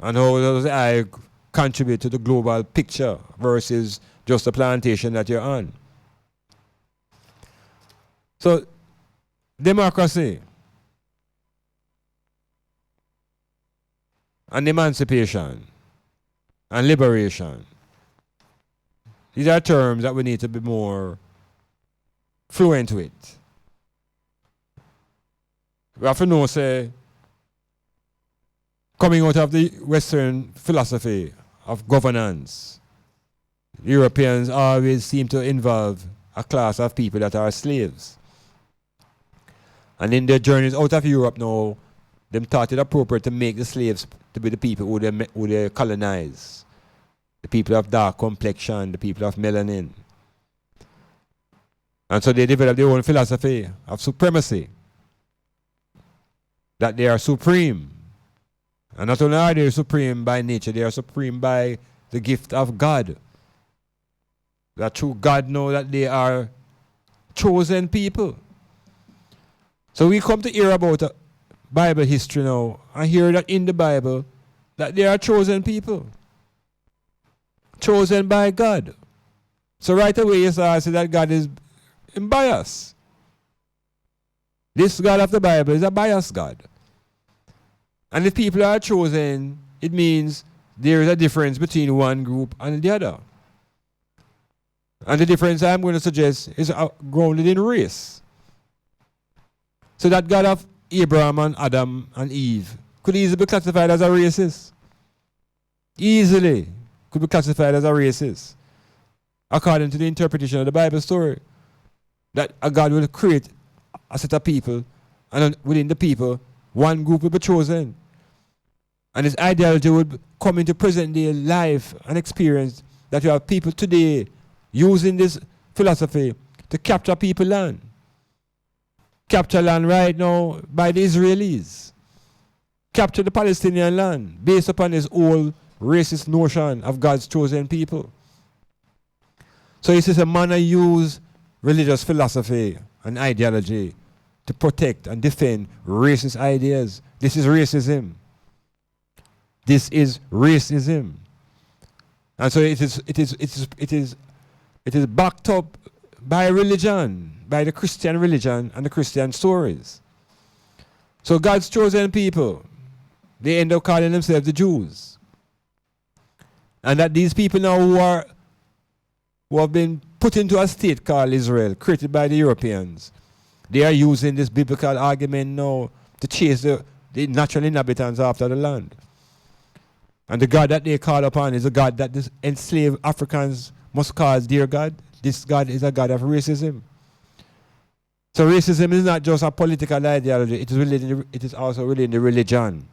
And how does the I contribute to the global picture versus just the plantation that you're on? So, democracy and emancipation and liberation. These are terms that we need to be more fluent with. We have to know, say, coming out of the Western philosophy of governance, Europeans always seem to involve a class of people that are slaves. And in their journeys out of Europe now, them thought it appropriate to make the slaves to be the people who they colonize. The people of dark complexion, the people of melanin. And so they developed their own philosophy of supremacy. That they are supreme. And not only are they supreme by nature, they are supreme by the gift of God. That through God know that they are chosen people. So we come to hear about Bible history now and hear that in the Bible that they are chosen people. Chosen by God. So right away you start to say that God is biased. This God of the Bible is a biased God. And if people are chosen, it means there is a difference between one group and the other. And the difference I'm going to suggest is grounded in race. So that God of Abraham and Adam and Eve could easily be classified as a racist. Easily could be classified as a racist. According to the interpretation of the Bible story. That a God will create a set of people, and within the people, one group will be chosen. And his ideology would come into present day life and experience that you have people today using this philosophy to capture people land. Capture land right now by the Israelis. Capture the Palestinian land based upon this old racist notion of God's chosen people. So he says a man use religious philosophy and ideology to protect and defend racist ideas. This is racism. This is racism. And so it is backed up by religion, by the Christian religion and the Christian stories. So God's chosen people, they end up calling themselves the Jews. And that these people now who have been put into a state called Israel, created by the Europeans, they are using this biblical argument now to chase the natural inhabitants after the land. And the God that they call upon is a God that the enslaved Africans must call their God. This God is a God of racism. So racism is not just a political ideology, it is also related to religion.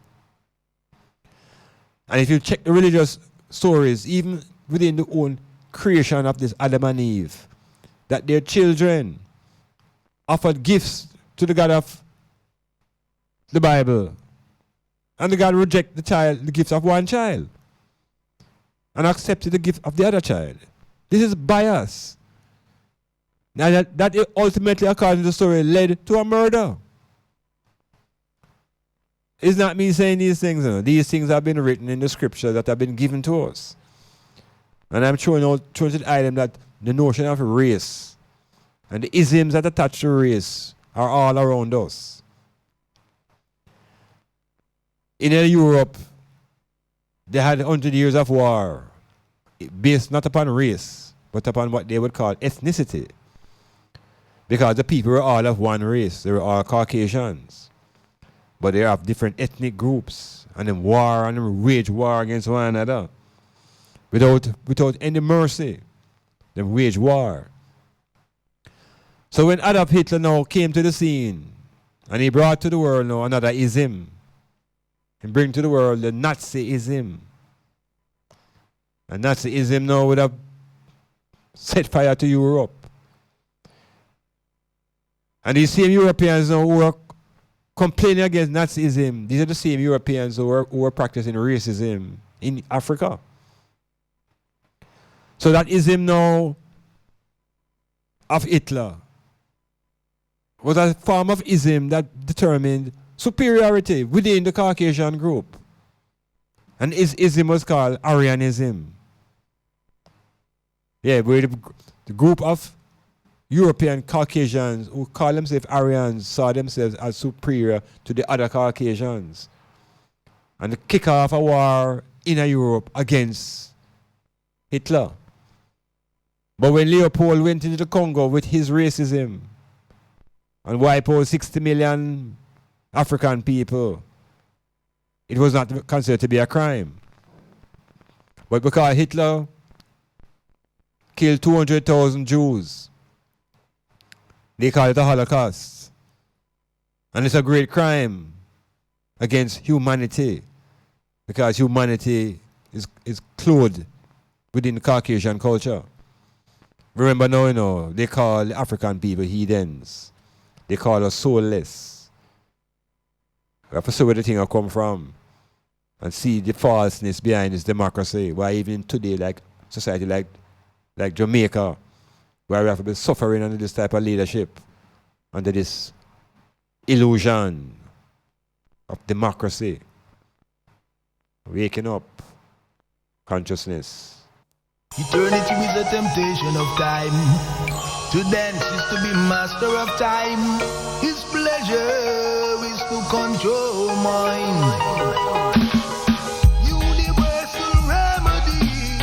And if you check the religious stories, even within the own creation of this Adam and Eve, that their children offered gifts to the God of the Bible. And the God rejected the gifts of one child and accepted the gift of the other child. This is bias. Now that ultimately, according to the story, led to a murder. It's not me saying these things. You know. These things have been written in the scripture that have been given to us. And I'm throwing to the item that the notion of race and the isms that attach to race are all around us. In Europe, they had 100 years of war based not upon race, but upon what they would call ethnicity. Because the people were all of one race. They were all Caucasians. But they have different ethnic groups. And then wage war against one another. Without any mercy. They wage war. So when Adolf Hitler now came to the scene, and he brought to the world now another ism, and bring to the world the Nazism. And Nazism now would have set fire to Europe. And these same Europeans now who are complaining against Nazism, these are the same Europeans who are practicing racism in Africa. So that ism now of Hitler was a form of ism that determined superiority within the Caucasian group. And his ism was called Aryanism. Yeah, where the group of European Caucasians who call themselves Aryans saw themselves as superior to the other Caucasians. And kick off a war in Europe against Hitler. But when Leopold went into the Congo with his racism and wiped out 60 million African people, it was not considered to be a crime. But because Hitler killed 200,000 Jews, they call it a Holocaust. And it's a great crime against humanity, because humanity is clothed within the Caucasian culture. Remember now, they call the African people heathens. They call us soulless. We have to see where the thing will come from and see the falseness behind this democracy. Why even today, like society like Jamaica, where we have to be suffering under this type of leadership, under this illusion of democracy. Waking up consciousness. Eternity is a temptation of time. To dance is to be master of time. His pleasure is to control mind. Universal remedy,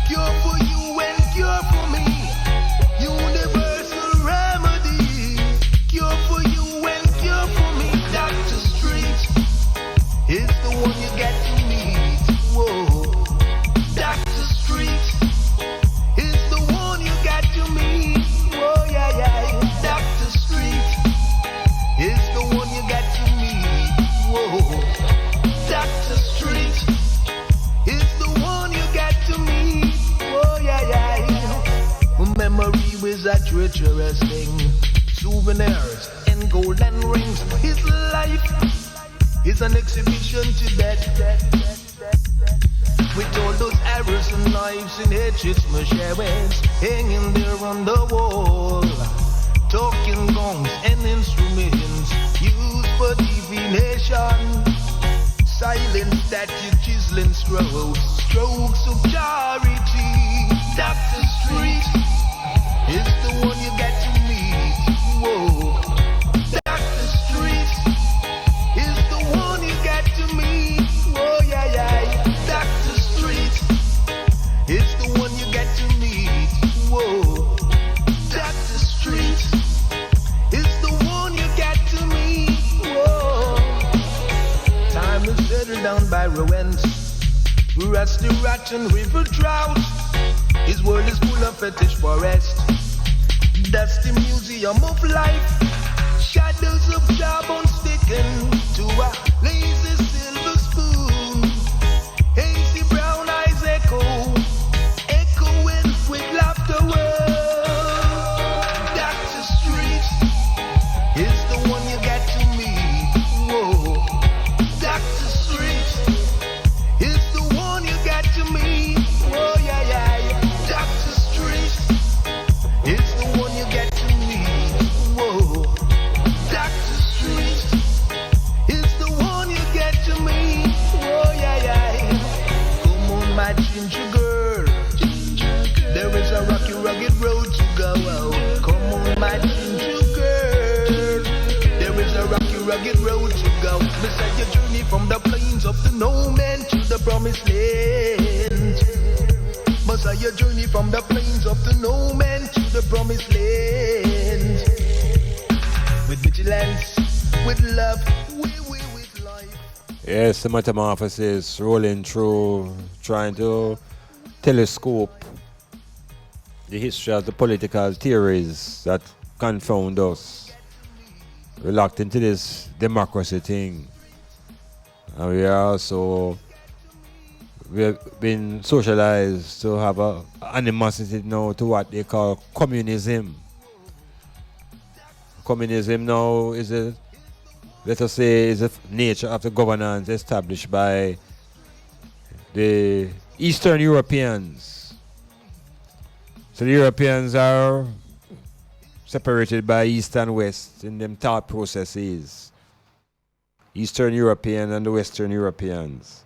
cure for you and cure for me. Universal remedy, cure for you and cure for me. Dr. Street is the one you get to meet. Whoa, Dr. Street is the one you got to meet. Oh yeah, yeah. Dr. Street is the one you got to meet. Whoa. Dr. Street is the one you got to meet. Oh yeah, yeah. Memory was a treacherous thing. Souvenirs and golden rings. His life is an exhibition to death. With all those arrows and knives and hatchets, machetes hanging there on the wall. Talking gongs and instruments used for divination. Silent statue chiseling strokes of charity. Dr. Street is the one you got to meet. Whoa. Dr. Street is the one you got to meet. Oh yeah, yeah. Dr. Street is the one you got to meet. Whoa. Dr. Street is the one you got to meet. Whoa. Time is settled down by ruins. Rusty rat and river trout. His world is full of fetish forest. Dusty museum of life. Shadows of jawbone sticking to a lazy silver spoon. Hazy brown eyes echoing with laughter words. Dr. Street is the one you got to meet. Whoa. Dr. Street is the one you got to meet. Oh yeah, yeah. Dr. Street is the one you got to meet. Whoa. Dr. Street is the one you get to meet. Oh yeah, yeah. Come on, my ginger girl. There is a rocky, rugged road to go. Come on, my ginger girl. There is a rocky, rugged road to go. Beside your journey from the plains of the no man to the promised land. Beside your journey from the plains of the no man to the promised land. With vigilance, with love, with life. Yes, the metamorphosis rolling through, trying to telescope the history of the political theories that confound us. We're locked into this democracy thing. And we've been socialized to have a animosity now to what they call communism. Communism now is a nature of the governance established by the Eastern Europeans. So the Europeans are separated by East and West in them thought processes. Eastern European and the Western Europeans.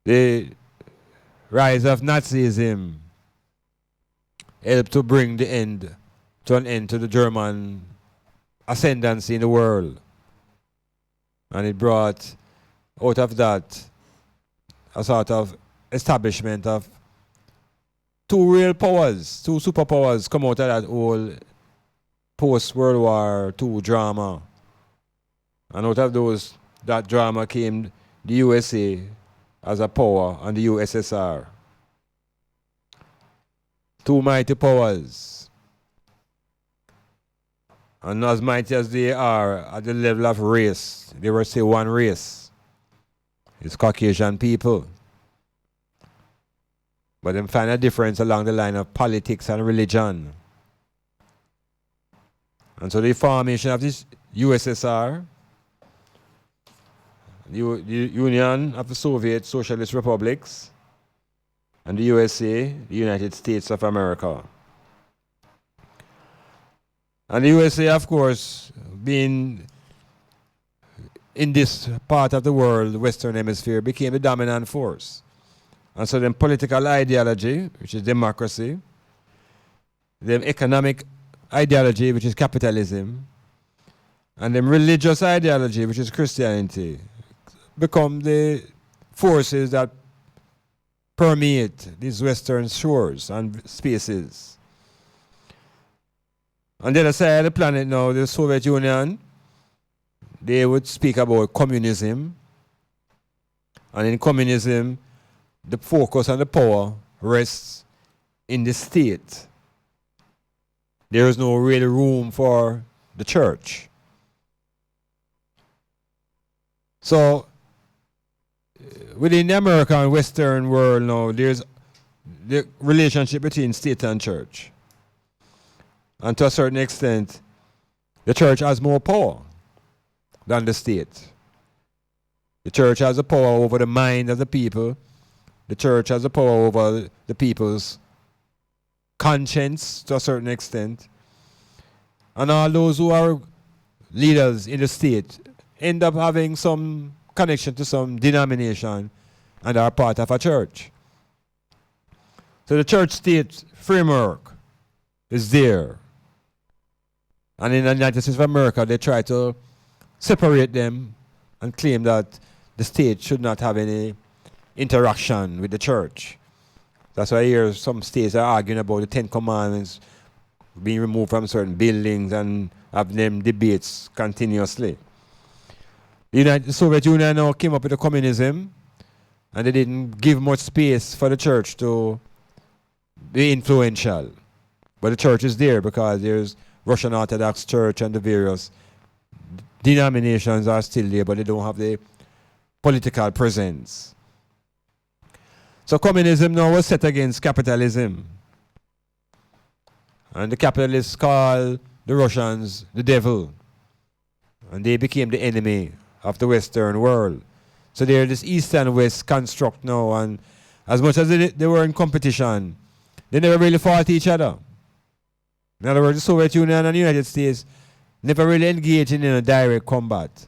The rise of Nazism helped to bring an end to the German ascendancy in the world. And it brought out of that a sort of establishment of two real powers, two superpowers come out of that whole post-World War II drama. And out of that drama came the USA as a power and the USSR. Two mighty powers. And as mighty as they are at the level of race, they were still one race. It's Caucasian people. But then find a difference along the line of politics and religion. And so the formation of this USSR, the Union of the Soviet Socialist Republics, and the USA, the United States of America. And the USA, of course, being in this part of the world, the Western Hemisphere, became the dominant force. And so then political ideology, which is democracy, then economic ideology, which is capitalism, and then religious ideology, which is Christianity, become the forces that permeate these Western shores and spaces. On the other side of the planet now, the Soviet Union, they would speak about communism. And in communism, the focus and the power rests in the state. There is no real room for the church. So, within the American Western world now, there's the relationship between state and church. And to a certain extent, the church has more power than the state. The church has the power over the mind of the people. The church has the power over the people's conscience to a certain extent. And all those who are leaders in the state end up having some connection to some denomination and are part of a church. So the church-state framework is there. And in the United States of America, they try to separate them and claim that the state should not have any interaction with the church. That's why I hear some states are arguing about the Ten Commandments being removed from certain buildings and have them debates continuously. The Soviet Union now came up with the communism, and they didn't give much space for the church to be influential. But the church is there because there's Russian Orthodox Church and the various denominations are still there, but they don't have the political presence. So communism now was set against capitalism. And the capitalists called the Russians the devil. And they became the enemy of the Western world. So they're this East and West construct now, and as much as they were in competition, they never really fought each other. In other words, the Soviet Union and the United States never really engaged in a direct combat.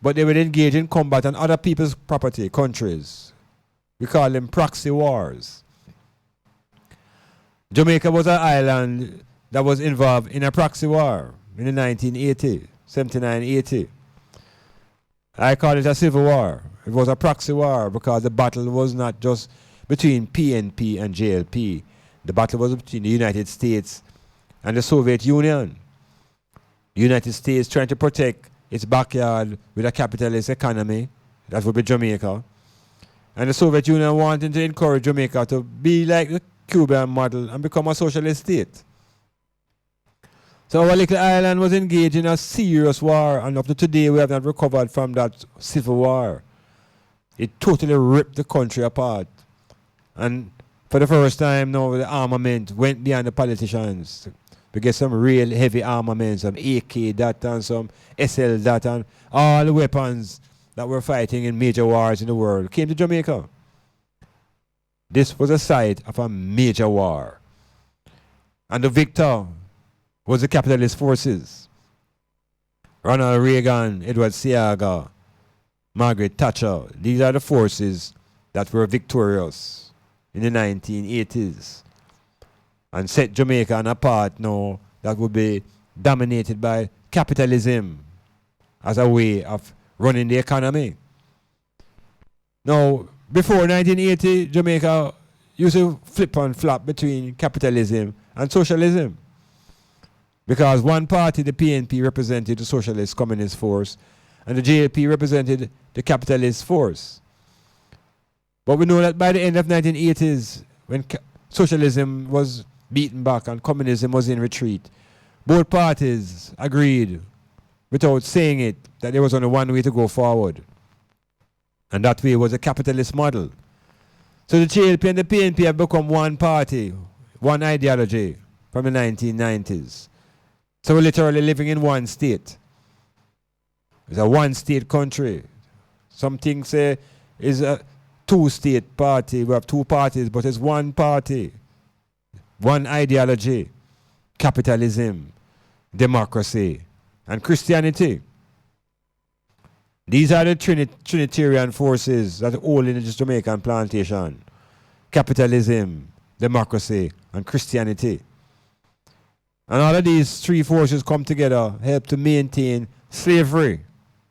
But they would engage in combat on other people's property, countries. We call them proxy wars. Jamaica was an island that was involved in a proxy war in the 1980, 79-80. I call it a civil war. It was a proxy war because the battle was not just between PNP and JLP. The battle was between the United States and the Soviet Union. The United States trying to protect its backyard with a capitalist economy, that would be Jamaica. And the Soviet Union wanting to encourage Jamaica to be like the Cuban model and become a socialist state. So our little island was engaged in a serious war, and up to today we have not recovered from that civil war. It totally ripped the country apart. And for the first time now, the armament went beyond the politicians. We get some real heavy armaments, some AK that and some SL that, and all the weapons that were fighting in major wars in the world came to Jamaica. This was a site of a major war. And the victor was the capitalist forces. Ronald Reagan, Edward Seaga, Margaret Thatcher, these are the forces that were victorious in the 1980s and set Jamaica on a path now that would be dominated by capitalism as a way of running the economy. Now, before 1980, Jamaica used to flip and flop between capitalism and socialism, because one party, the PNP, represented the socialist communist force and the JLP represented the capitalist force. But we know that by the end of 1980s, when socialism was beaten back and communism was in retreat, both parties agreed, without saying it, that there was only one way to go forward. And that way was a capitalist model. So the JLP and the PNP have become one party, one ideology from the 1990s. So we're literally living in one state. It's a one-state country. Some things say it's a two-state party. We have two parties, but it's one party, one ideology: capitalism, democracy, and Christianity. These are the Trinitarian forces that are all in the Jamaican plantation: capitalism, democracy, and Christianity. And all of these three forces come together, help to maintain slavery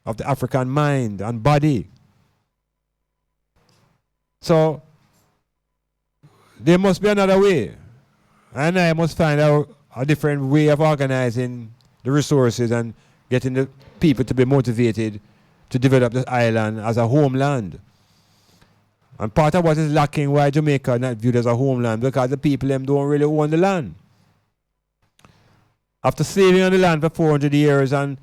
of the African mind and body. So there must be another way. And I must find out a different way of organizing the resources and getting the people to be motivated to develop this island as a homeland. And part of what is lacking why Jamaica not viewed as a homeland, because the people them don't really own the land. After slaving on the land for 400 years and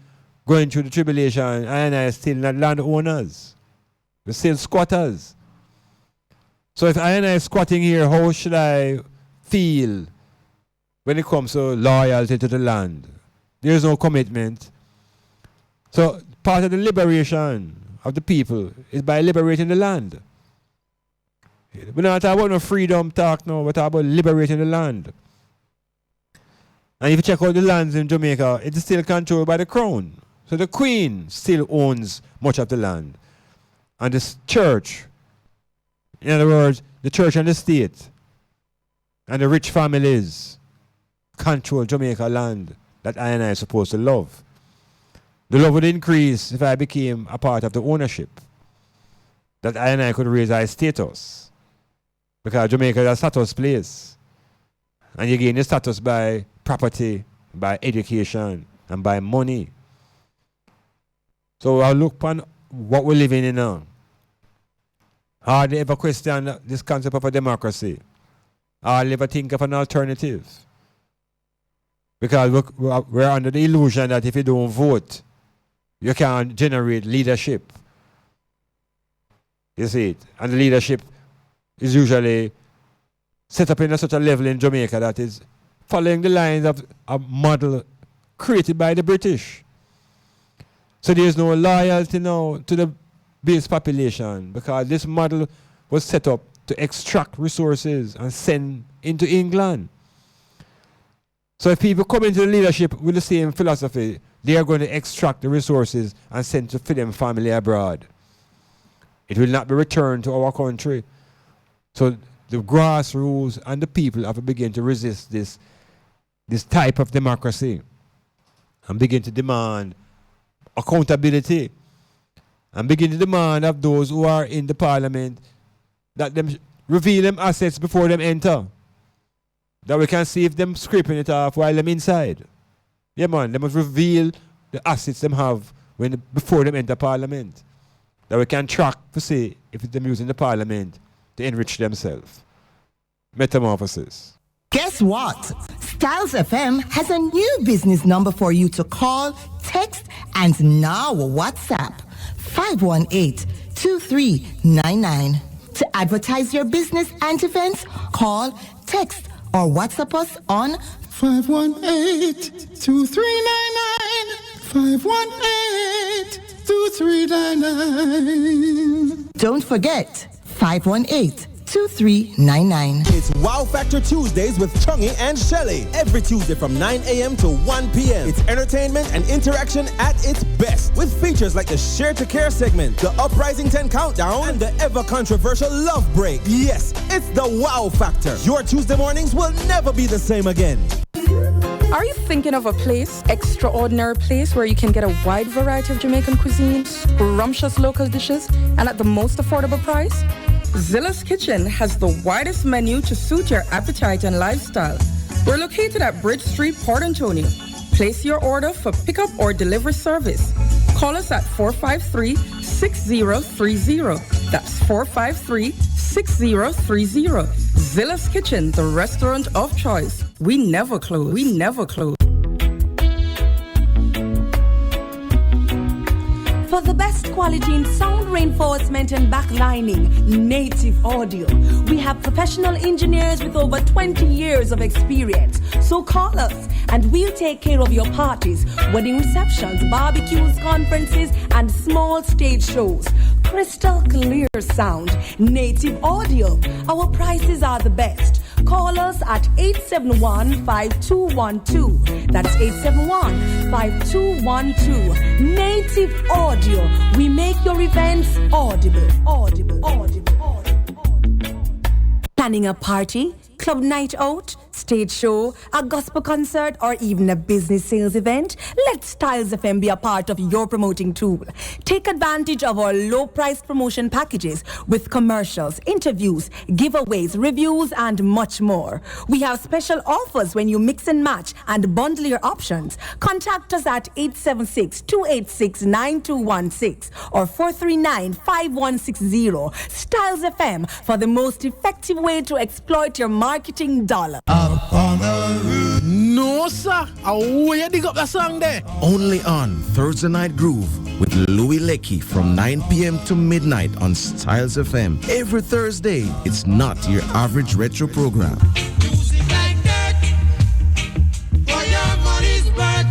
going through the tribulation, I and I are still not landowners. We're still squatters. So if I and I are squatting here, how should I feel when it comes to loyalty to the land? There is no commitment. So part of the liberation of the people is by liberating the land. We're not talking about no freedom talk now, we're talking about liberating the land. And if you check out the lands in Jamaica, it is still controlled by the crown. So the Queen still owns much of the land. And the church, in other words, the church and the state, and the rich families control Jamaica land that I and I are supposed to love. The love would increase if I became a part of the ownership, that I and I could raise our status. Because Jamaica is a status place. And you gain the status by property, by education, and by money. So I look upon what we're living in now. Hardly ever question this concept of a democracy. Hardly ever think of an alternative. Because we're under the illusion that if you don't vote, you can't generate leadership. You see it? And the leadership is usually set up in such a level in Jamaica that is following the lines of a model created by the British. So there is no loyalty now to the base population, because this model was set up to extract resources and send into England. So if people come into the leadership with the same philosophy, they are going to extract the resources and send to feed them family abroad. It will not be returned to our country. So the grassroots and the people have to begin to resist this type of democracy and begin to demand accountability and begin to demand of those who are in the parliament that them reveal them assets before them enter, that we can see if them scraping it off while them inside. Yeah, man, they must reveal the assets them have before them enter parliament, that we can track to see if them using the parliament to enrich themselves. Metamorphosis. Guess what? Styles FM has a new business number for you to call, text, and now WhatsApp. 518-2399. To advertise your business and events, call, text, or WhatsApp us on 518-2399. 518-2399. Don't forget, 518 2399. It's Wow Factor Tuesdays with Chungy and Shelly. Every Tuesday from 9 a.m. to 1 p.m. It's entertainment and interaction at its best. With features like the Share to Care segment, the Uprising 10 Countdown, and the ever controversial Love Break. Yes, it's the Wow Factor. Your Tuesday mornings will never be the same again. Are you thinking of a place, extraordinary place where you can get a wide variety of Jamaican cuisine, scrumptious local dishes, and at the most affordable price? Zilla's Kitchen has the widest menu to suit your appetite and lifestyle. We're located at Bridge Street, Port Antonio. Place your order for pickup or delivery service. Call us at 453-6030. That's 453-6030. Zilla's Kitchen, the restaurant of choice. We never close. We never close. For the best quality in sound reinforcement and backlining, Native Audio. We have professional engineers with over 20 years of experience. So call us and we'll take care of your parties, wedding receptions, barbecues, conferences, and small stage shows. Crystal clear sound, Native Audio. Our prices are the best. Call us at 871-5212. That's 871-5212. Native Audio. We make your events audible. Planning a party, club night out, stage show, a gospel concert, or even a business sales event? Let Styles FM be a part of your promoting tool. Take advantage of our low-priced promotion packages with commercials, interviews, giveaways, reviews, and much more. We have special offers when you mix and match and bundle your options. Contact us at 876-286-9216 or 439-5160. Styles FM for the most effective way to exploit your marketing dollar. No, sir. Where you dig up that song there? Only on Thursday Night Groove with Louis Lecky from 9 p.m. to midnight on Styles FM. Every Thursday, it's not your average retro program. Music like that, for your money's back.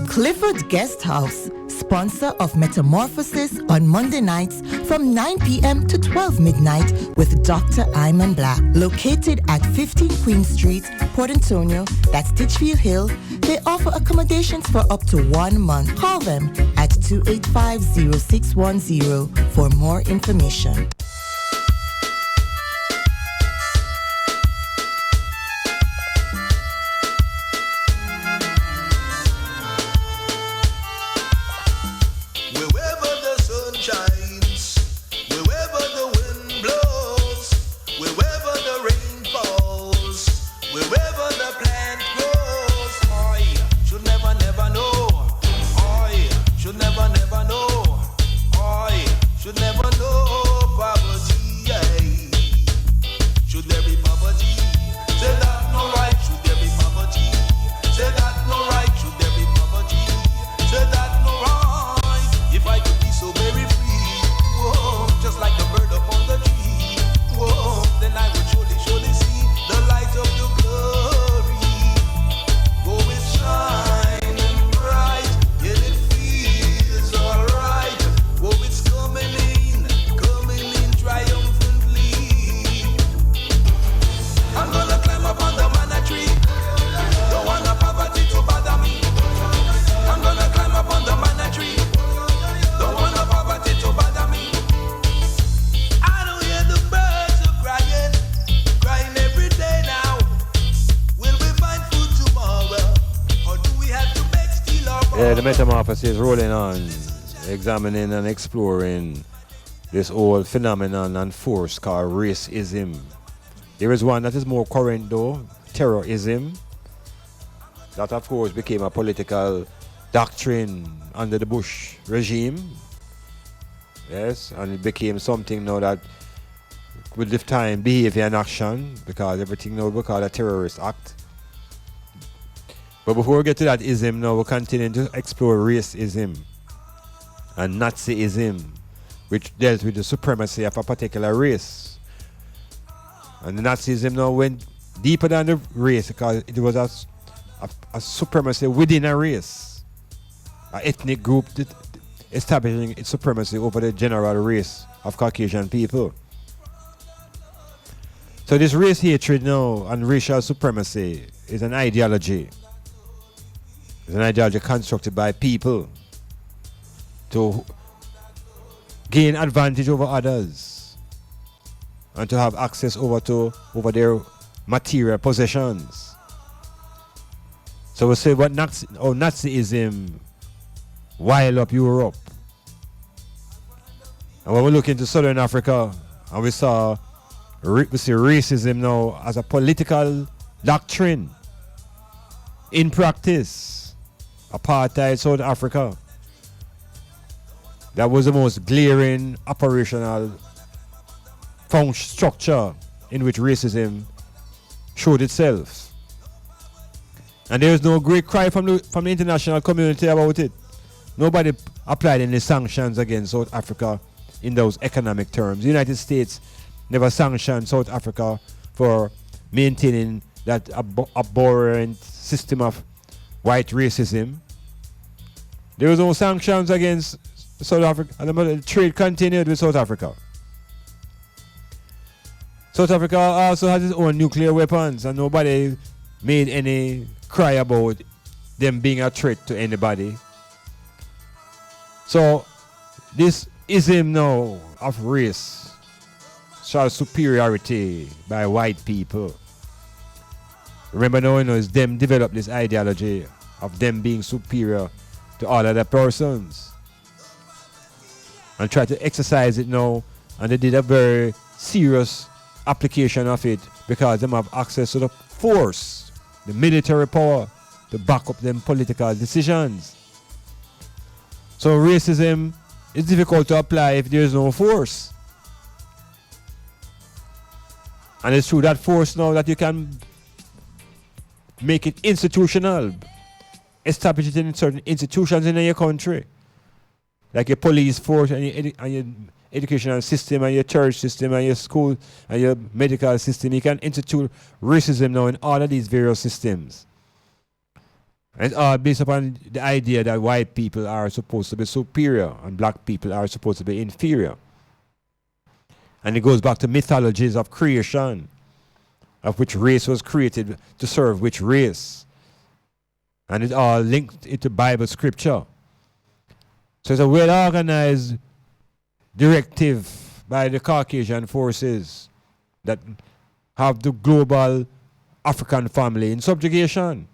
Clifford Guest House, sponsor of Metamorphosis on Monday nights from 9 p.m. to 12 midnight with Dr. Iman Blak. Located at 15 Queen Street, Port Antonio, that's Titchfield Hill. They offer accommodations for up to 1 month. Call them at 285-0610 for more information. The Metamorphosis rolling on, examining and exploring this old phenomenon and force called racism. There is one that is more current though, terrorism. That of course became a political doctrine under the Bush regime. Yes, and it became something now that with the time behavior and action, because everything now we call a terrorist act. But before we get to that ism now, we're continuing to explore racism and Nazism, which dealt with the supremacy of a particular race. And the Nazism now went deeper than the race because it was a supremacy within a race, an ethnic group that establishing its supremacy over the general race of Caucasian people. So this race hatred now and racial supremacy is an ideology. It's an ideology constructed by people to gain advantage over others and to have access over their material possessions. So we say what Nazism wild up Europe. And when we look into Southern Africa and we see racism now as a political doctrine in practice. Apartheid South Africa. That was the most glaring operational structure in which racism showed itself. And there is no great cry from the international community about it. Nobody applied any sanctions against South Africa in those economic terms. The United States never sanctioned South Africa for maintaining that abhorrent system of white racism. There was no sanctions against South Africa, and the trade continued with South Africa. South Africa also has its own nuclear weapons, and nobody made any cry about them being a threat to anybody. So this ism now of race shows superiority by white people. Remember now, it's them developed this ideology of them being superior to all other persons and try to exercise it now, and they did a very serious application of it because they have access to the force, the military power to back up them political decisions. So racism is difficult to apply if there is no force. And it's through that force now that you can make it institutional, establish it in certain institutions in your country, like your police force and your educational system and your church system and your school and your medical system. You can institute racism now in all of these various systems. And it's all based upon the idea that white people are supposed to be superior and black people are supposed to be inferior. And it goes back to mythologies of creation, of which race was created to serve which race. And it's all linked into Bible scripture. So it's a well-organized directive by the Caucasian forces that have the global African family in subjugation.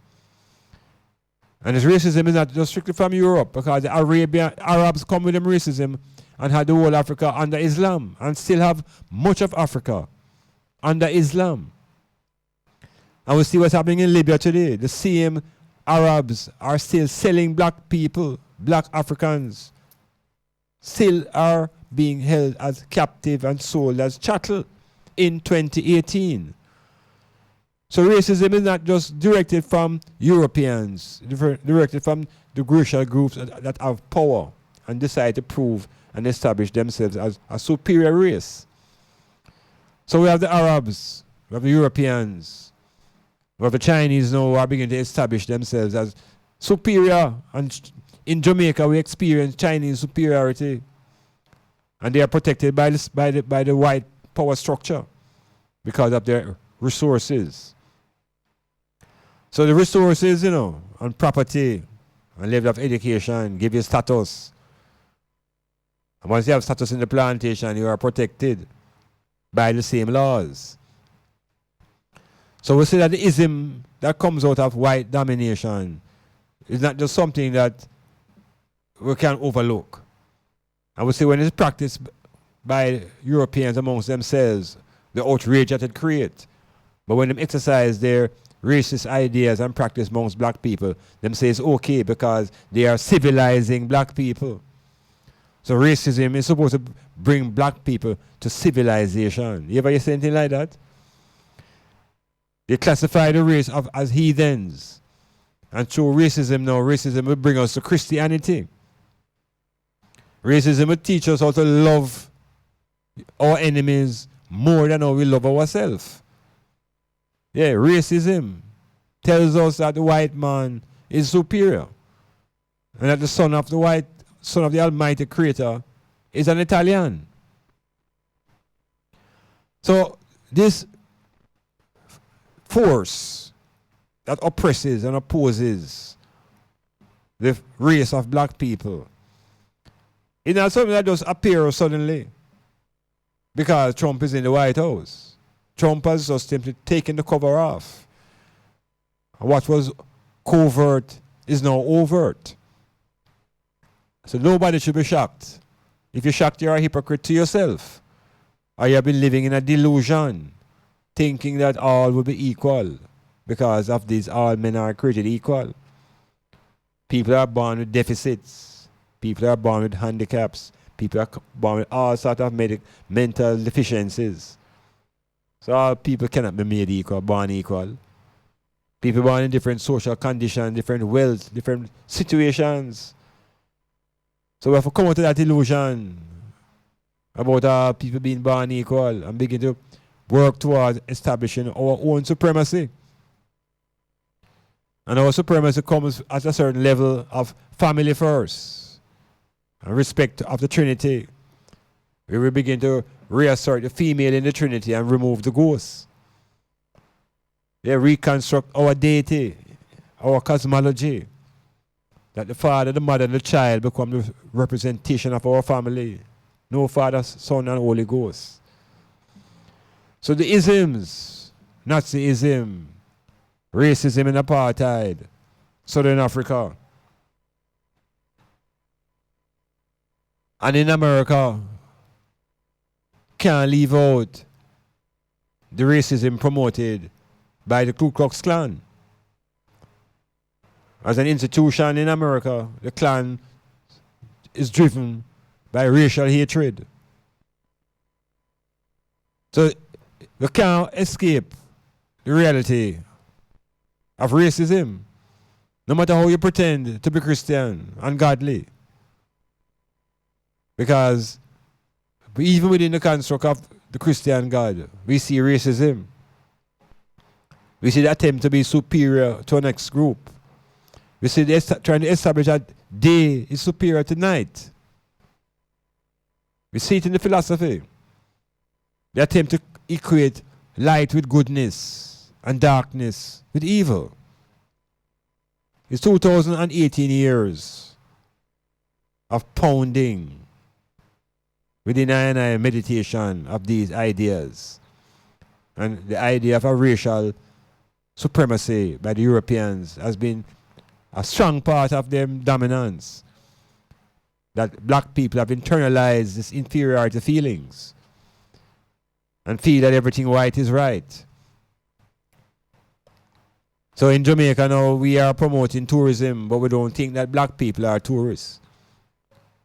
And this racism is not just strictly from Europe, because the Arabs come with them racism and had the whole Africa under Islam and still have much of Africa under Islam. And we see what's happening in Libya today. The same Arabs are still selling black people, black Africans, still are being held as captive and sold as chattel in 2018. So racism is not just directed from Europeans, directed from the racial groups that have power and decide to prove and establish themselves as a superior race. So we have the Arabs, we have the Europeans, we have the Chinese now who are beginning to establish themselves as superior. And in Jamaica we experience Chinese superiority. And they are protected by the white power structure because of their resources. So the resources, and property and level of education give you status. And once you have status in the plantation, you are protected by the same laws. So we say that the ism that comes out of white domination is not just something that we can overlook. And we say when it's practiced by Europeans amongst themselves, the outrage that it creates. But when they exercise their racist ideas and practice amongst black people, them say it's okay because they are civilizing black people. So racism is supposed to bring black people to civilization. You ever hear anything like that? They classify the race as heathens. And through racism now, racism will bring us to Christianity. Racism will teach us how to love our enemies more than how we love ourselves. Yeah, racism tells us that the white man is superior. And that the son of the Almighty Creator is an Italian. So this force that oppresses and opposes the race of black people, it's not something that just appears suddenly because Trump is in the White House. Trump has just simply taken the cover off. What was covert is now overt. So nobody should be shocked. If you're shocked, you're a hypocrite to yourself. Or you have been living in a delusion, thinking that all will be equal because of this all men are created equal. People are born with deficits. People are born with handicaps. People are born with all sorts of mental deficiencies. So all people cannot be made equal, born equal. People born in different social conditions, different wealth, different situations. So we have to come out of that illusion about people being born equal and begin to work towards establishing our own supremacy. And our supremacy comes at a certain level of family first and respect of the Trinity. We will begin to reassert the female in the Trinity and remove the ghost. They reconstruct our deity, our cosmology. That the Father, the Mother, and the child become the representation of our family. No Father, Son, and Holy Ghost. So the isms, Nazism, racism and apartheid, Southern Africa, and in America, can't leave out the racism promoted by the Ku Klux Klan. As an institution in America, the Klan is driven by racial hatred. So we can't escape the reality of racism, no matter how you pretend to be Christian and godly. Because even within the construct of the Christian God, we see racism. We see the attempt to be superior to our next group. We see they're trying to establish that day is superior to night. We see it in the philosophy. They attempt to equate light with goodness and darkness with evil. It's 2018 years of pounding within I meditation of these ideas. And the idea of a racial supremacy by the Europeans has been a strong part of their dominance. That black people have internalized this inferiority feelings and feel that everything white is right. So in Jamaica now we are promoting tourism, but we don't think that black people are tourists.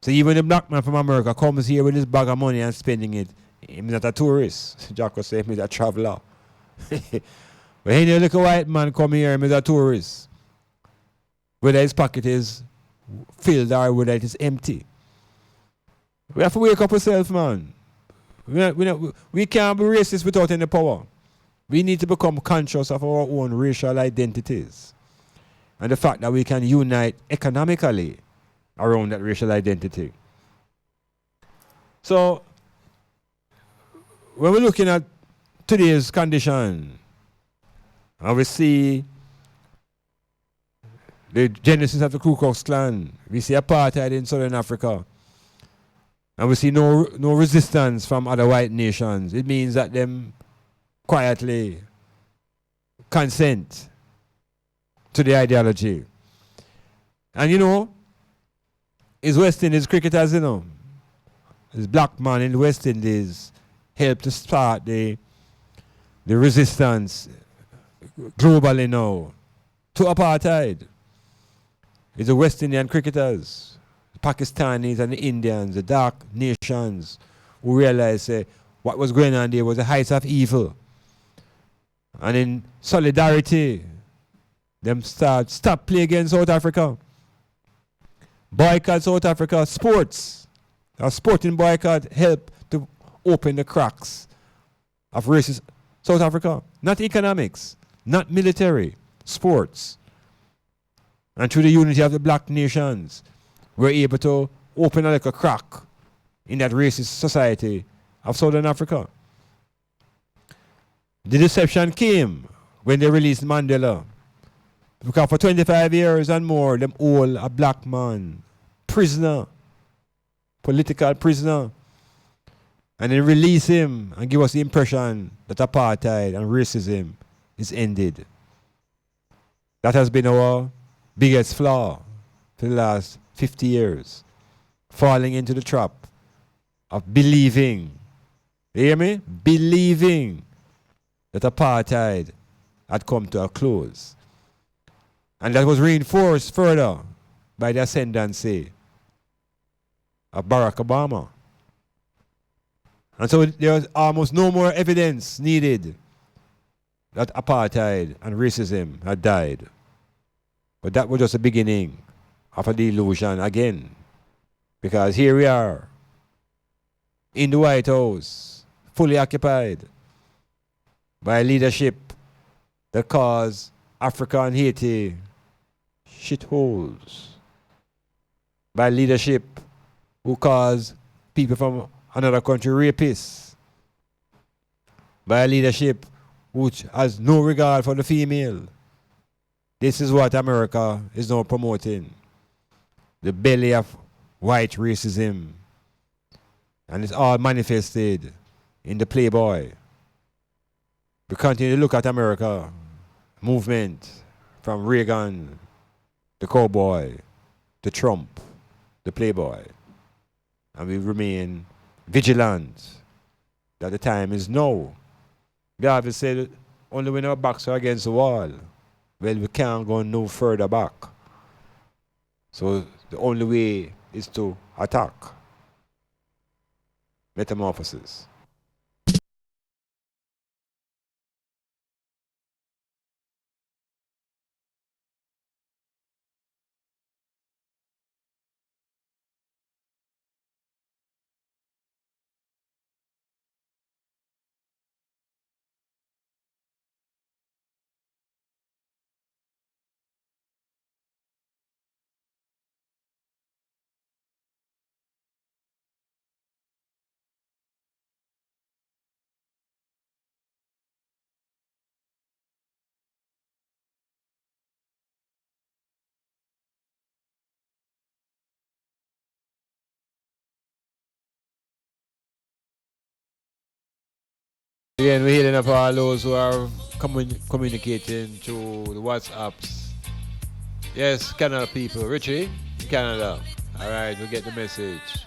So even the black man from America comes here with his bag of money and spending it, he's not a tourist. Jack was saying he's a traveler. But any little white man come here, he's a tourist. Whether his pocket is filled or whether it is empty. We have to wake up ourselves, man. We can't be racist without any power. We need to become conscious of our own racial identities. And the fact that we can unite economically around that racial identity. So, when we're looking at today's condition, and we see the genesis of the Ku Klux Klan. We see apartheid in Southern Africa. And we see no resistance from other white nations. It means that them quietly consent to the ideology. And you know, it's West Indies cricketers, you know. This black man in the West Indies helped to start the resistance globally now to apartheid. It's the West Indian cricketers, the Pakistanis and the Indians, the dark nations who realized what was going on there was the height of evil. And in solidarity, them stop play against South Africa. Boycott South Africa sports. A sporting boycott helped to open the cracks of racist South Africa. Not economics, not military, sports. And through the unity of the black nations, we're able to open a little crack in that racist society of Southern Africa. The deception came when they released Mandela. Because for 25 years and more, them all a black man, prisoner, political prisoner. And then release him and give us the impression that apartheid and racism is ended. That has been our biggest flaw for the last 50 years. Falling into the trap of believing, you hear me? Believing that apartheid had come to a close. And that was reinforced further by the ascendancy of Barack Obama. And so there was almost no more evidence needed that apartheid and racism had died. But that was just the beginning of a delusion again. Because here we are in the White House, fully occupied by leadership that caused Africa and Haiti shitholes. By leadership who caused people from another country rapists. By leadership which has no regard for the female. This is what America is now promoting. The belly of white racism. And it's all manifested in the Playboy. We continue to look at America movement from Reagan, the cowboy, to Trump, the Playboy. And we remain vigilant that the time is now. David said, only when our backs are against the wall, well, we can't go no further back. So the only way is to attack. Metamorphosis. Again, we're healing up all those who are communicating through the WhatsApps. Yes, Canada people. Richie, in Canada. Alright, we get the message.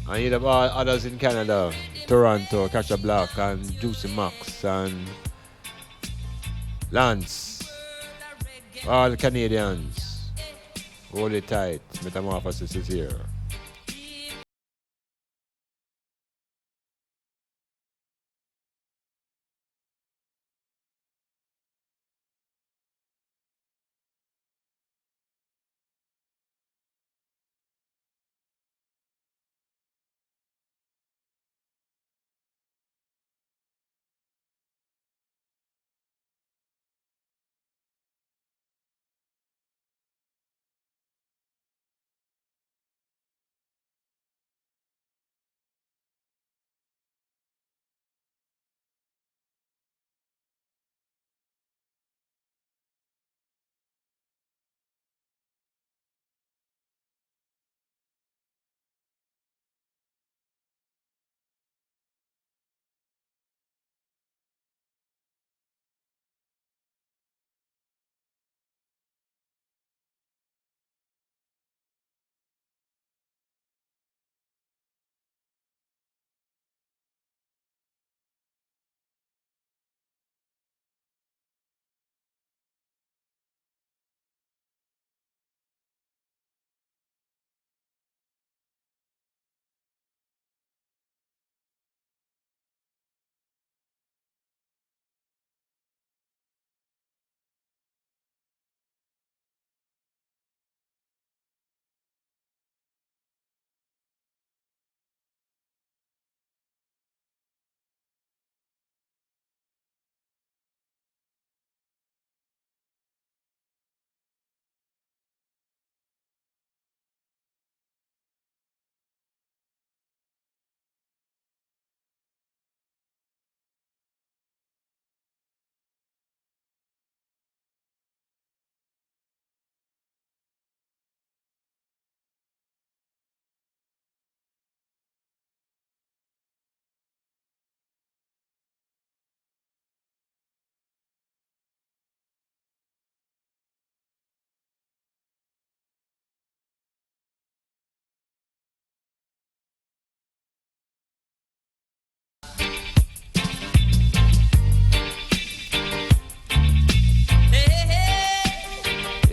And hit up all others in Canada. Toronto, Catcher Black, and Juicy Max, and Lance. All the Canadians. Hold it tight. Metamorphosis is here.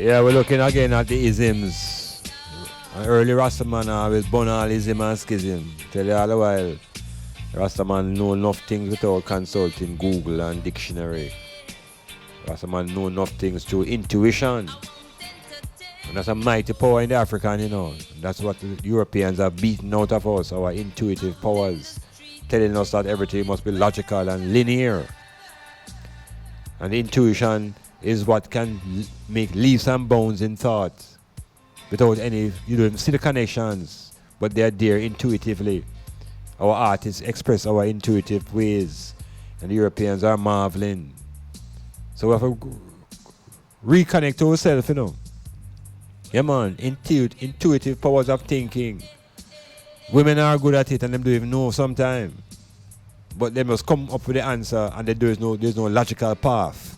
Yeah, we're looking again at the isms. An early Rastaman always born all ism and schism. Tell you all the while, Rastaman know enough things without consulting Google and dictionary. Rastaman know enough things through intuition. And that's a mighty power in the African, you know. That's what the Europeans have beaten out of us, our intuitive powers, telling us that everything must be logical and linear. And intuition is what can make leaps and bounds in thought without any, you don't see the connections, but they're there intuitively. Our artists express our intuitive ways, and the Europeans are marveling. So we have to reconnect to ourselves, you know. Yeah, man, intuitive powers of thinking. Women are good at it, and them don't even know sometimes. But they must come up with the answer, and there's no logical path.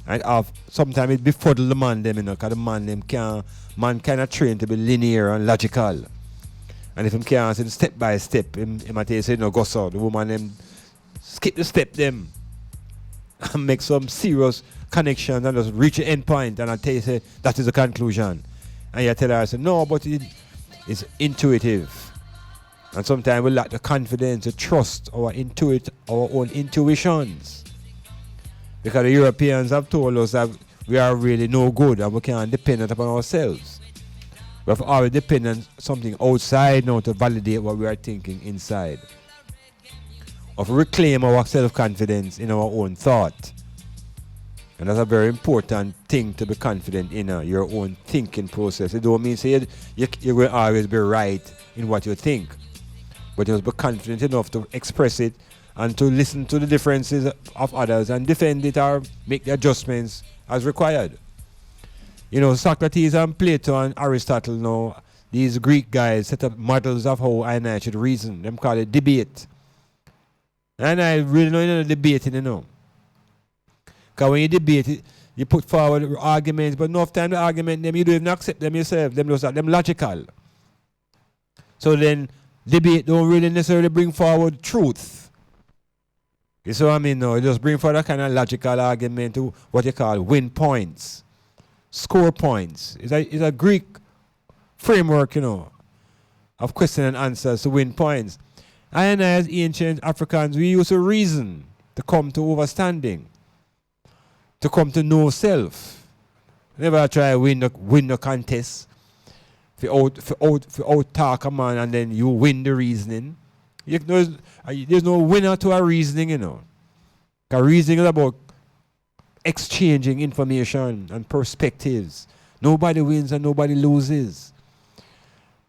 And sometimes it befuddle the man them, you know, because the man kind of trained to be linear and logical. And if him can't say step by step, him might say, no, go so. The woman them skip the step them and make some serious connections and just reach the end point, and I tell you, say, that is the conclusion. And you tell her, I say, no, but it's intuitive. And sometimes we lack the confidence to trust our own intuitions. Because the Europeans have told us that we are really no good and we can't depend upon ourselves. We have always depend on something outside now to validate what we are thinking inside. Or to reclaim our self-confidence in our own thought. And that's a very important thing to be confident in your own thinking process. It don't mean say you will always be right in what you think. But you must be confident enough to express it and to listen to the differences of others and defend it or make the adjustments as required. You know, Socrates and Plato and Aristotle now, these Greek guys set up models of how I should reason. Them call it debate. And I really know debating, you know. Because when you debate, you put forward arguments, but enough time the argument, them you don't even accept them yourself. Them logical. So then debate don't really necessarily bring forward truth. You see what I mean? No, it just bring forward a kind of logical argument to what you call win points, score points. It's a Greek framework, you know, of question and answers to win points. And as ancient Africans, we used to reason to come to understanding, to come to know self. Never try to win the contest. If you out talk a man and then you win the reasoning. There's no winner to a reasoning, you know. Because reasoning is about exchanging information and perspectives. Nobody wins and nobody loses.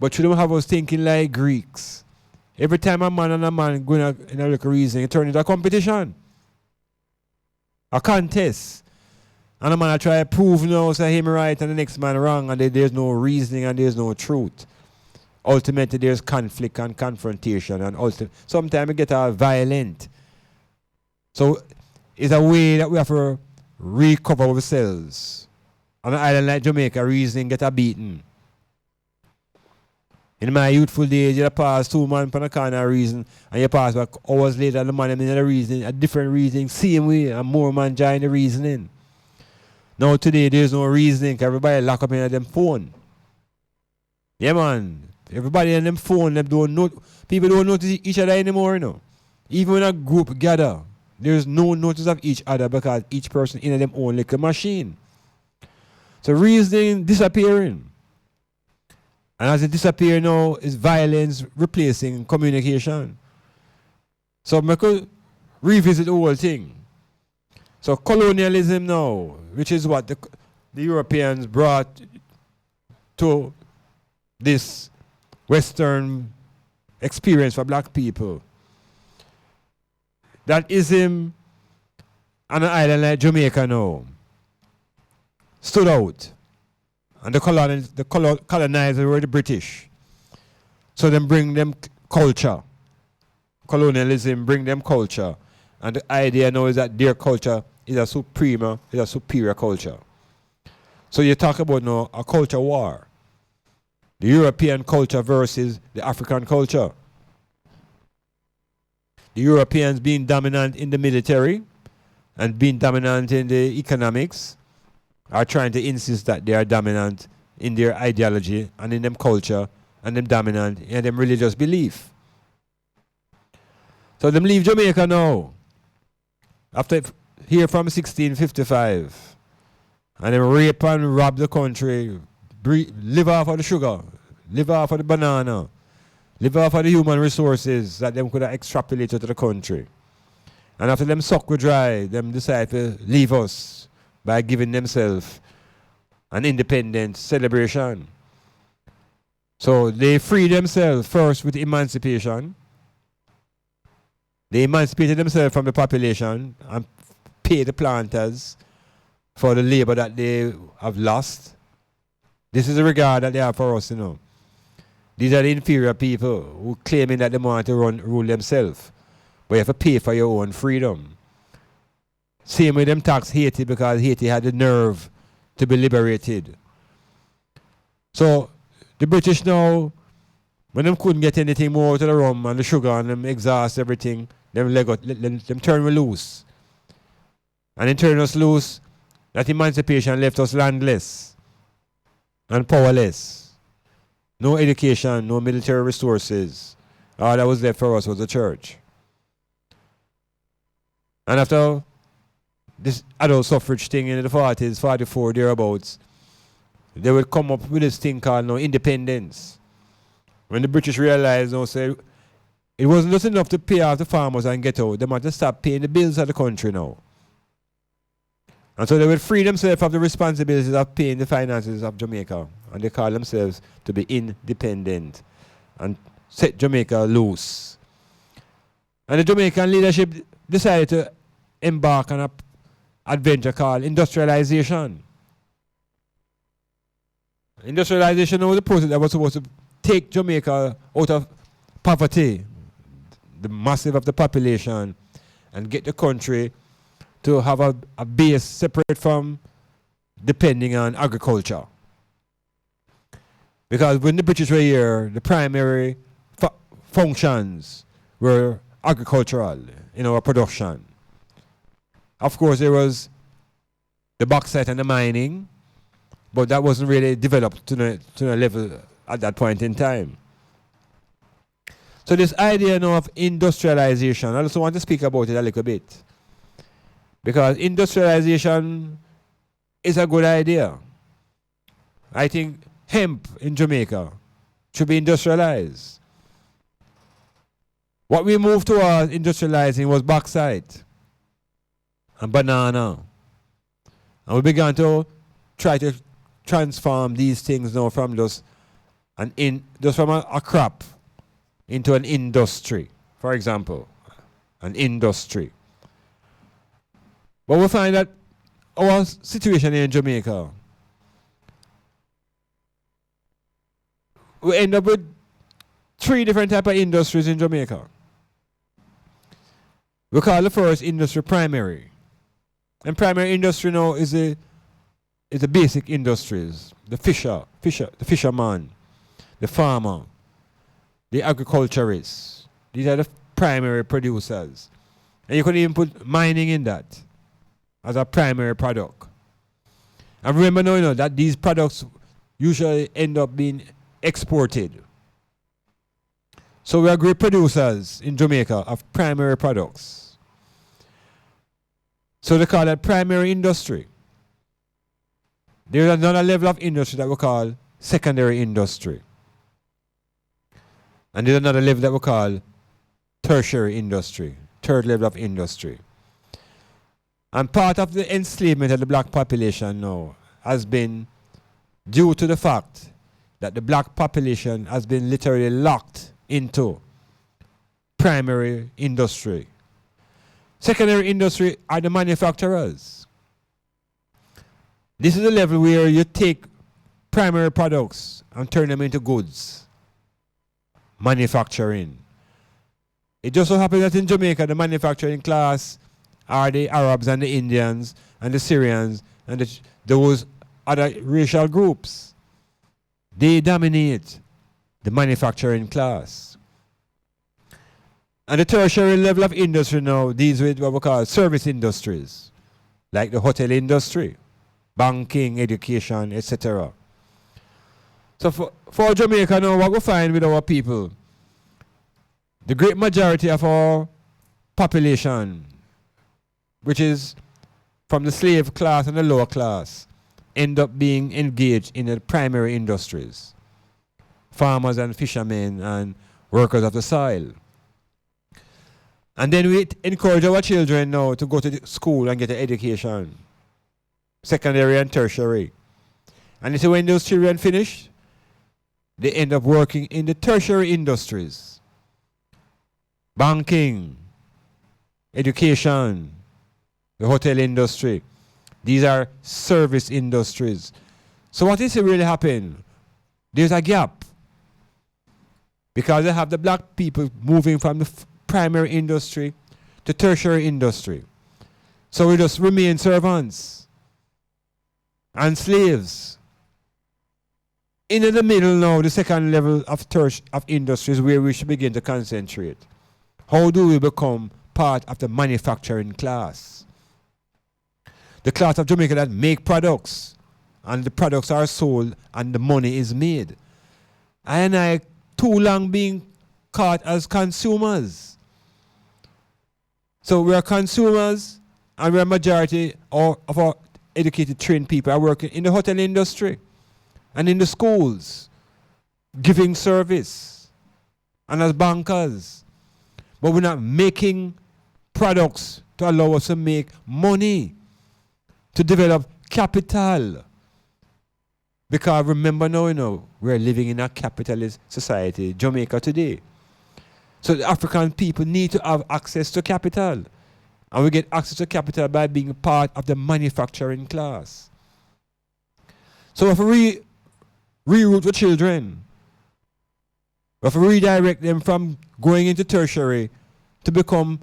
But you don't have us thinking like Greeks. Every time a man and a man go in a little reasoning, it turns into a competition. A contest. And a man try to prove now, say him right and the next man wrong, and there's no reasoning and there's no truth. Ultimately, there's conflict and confrontation, and sometimes we get violent. So it's a way that we have to recover ourselves. On an island like Jamaica, reasoning get a beating. In my youthful days, you pass 2 months on a corner reason, and you pass back hours later, the man in the reasoning, a different reasoning, same way, and more man join the reasoning. Now today, there's no reasoning, because everybody lock up in them phone. Yeah, man. Everybody on them phone, people don't notice each other anymore, you know. Even when a group gather, there's no notice of each other because each person in them own like a machine. So reasoning disappearing. And as it disappears now, is violence replacing communication. So I could revisit the whole thing. So colonialism now, which is what the Europeans brought to this Western experience for black people. That ism on an island like Jamaica now stood out. And the colonizers were the British. So them bring them culture. Colonialism bring them culture. And the idea now is that their culture is a superior culture. So you talk about now a culture war. The European culture versus the African culture. The Europeans being dominant in the military and being dominant in the economics, are trying to insist that they are dominant in their ideology and in them culture and them dominant in them religious belief. So them leave Jamaica now. After here from 1655. And them rape and rob the country, live off of the sugar, live off of the banana, live off of the human resources that them could have extrapolated to the country. And after them suck we dry, them decide to leave us by giving themselves an independent celebration. So they free themselves first with emancipation. They emancipated themselves from the population and pay the planters for the labor that they have lost. This is the regard that they have for us, you know. These are the inferior people who claiming that they want to rule themselves. But you have to pay for your own freedom. Same with them tax Haiti because Haiti had the nerve to be liberated. So the British now, when them couldn't get anything more out of the rum and the sugar and them exhaust everything, them turn we loose. And in turning us loose, that emancipation left us landless and powerless. No education, no military resources. All that was left for us was the church. And after this adult suffrage thing in the 40s, 44, thereabouts, they would come up with this thing called independence. When the British realized, say, it wasn't just enough to pay off the farmers and get out. They might just stop paying the bills of the country now. And so they would free themselves of the responsibilities of paying the finances of Jamaica. And they call themselves to be independent and set Jamaica loose. And the Jamaican leadership decided to embark on an adventure called industrialization. Industrialization was a process that was supposed to take Jamaica out of poverty, the massive of the population, and get the country to have a base separate from depending on agriculture. Because when the British were here, the primary functions were agricultural in our production. Of course, there was the bauxite and the mining, but that wasn't really developed to the level at that point in time. So this idea now of industrialization, I also want to speak about it a little bit. Because industrialization is a good idea. I think hemp in Jamaica should be industrialized. What we moved towards industrializing was bauxite and banana. And we began to try to transform these things now from just from a crop into an industry. For example, an industry. But we find that our situation here in Jamaica, we end up with 3 different types of industries in Jamaica. We call the first industry primary. And primary industry now is the basic industries. The fisherman, the farmer, the agriculturists. These are the primary producers. And you could even put mining in that as a primary product. And remember now, you know, that these products usually end up being exported. So we are great producers in Jamaica of primary products. So they call that primary industry. There is another level of industry that we call secondary industry. And there's another level that we call tertiary industry, third level of industry. And part of the enslavement of the black population now has been due to the fact that the black population has been literally locked into primary industry. Secondary industry are the manufacturers. This is the level where you take primary products and turn them into goods. Manufacturing. It just so happens that in Jamaica, the manufacturing class are the Arabs and the Indians and the Syrians and those other racial groups. They dominate the manufacturing class. And the tertiary level of industry now deals with what we call service industries, like the hotel industry, banking, education, etc. So for Jamaica now, what we find with our people, the great majority of our population, which is from the slave class and the lower class, end up being engaged in the primary industries. Farmers and fishermen and workers of the soil. And then we encourage our children now to go to the school and get an education, secondary and tertiary. And you see when those children finish, they end up working in the tertiary industries. Banking, education, the hotel industry. These are service industries. So what is really happening? There's a gap. Because they have the black people moving from the primary industry to tertiary industry. So we just remain servants and slaves. In the middle now, the second level of industry is where we should begin to concentrate. How do we become part of the manufacturing class? The class of Jamaica that make products, and the products are sold and the money is made. I too long being caught as consumers. So we are consumers, and we are majority of our educated, trained people are working in the hotel industry and in the schools, giving service, and as bankers. But we're not making products to allow us to make money, to develop capital. Because remember now, we're living in a capitalist society, Jamaica today. So the African people need to have access to capital. And we get access to capital by being part of the manufacturing class. So if we reroute the children, if we redirect them from going into tertiary to become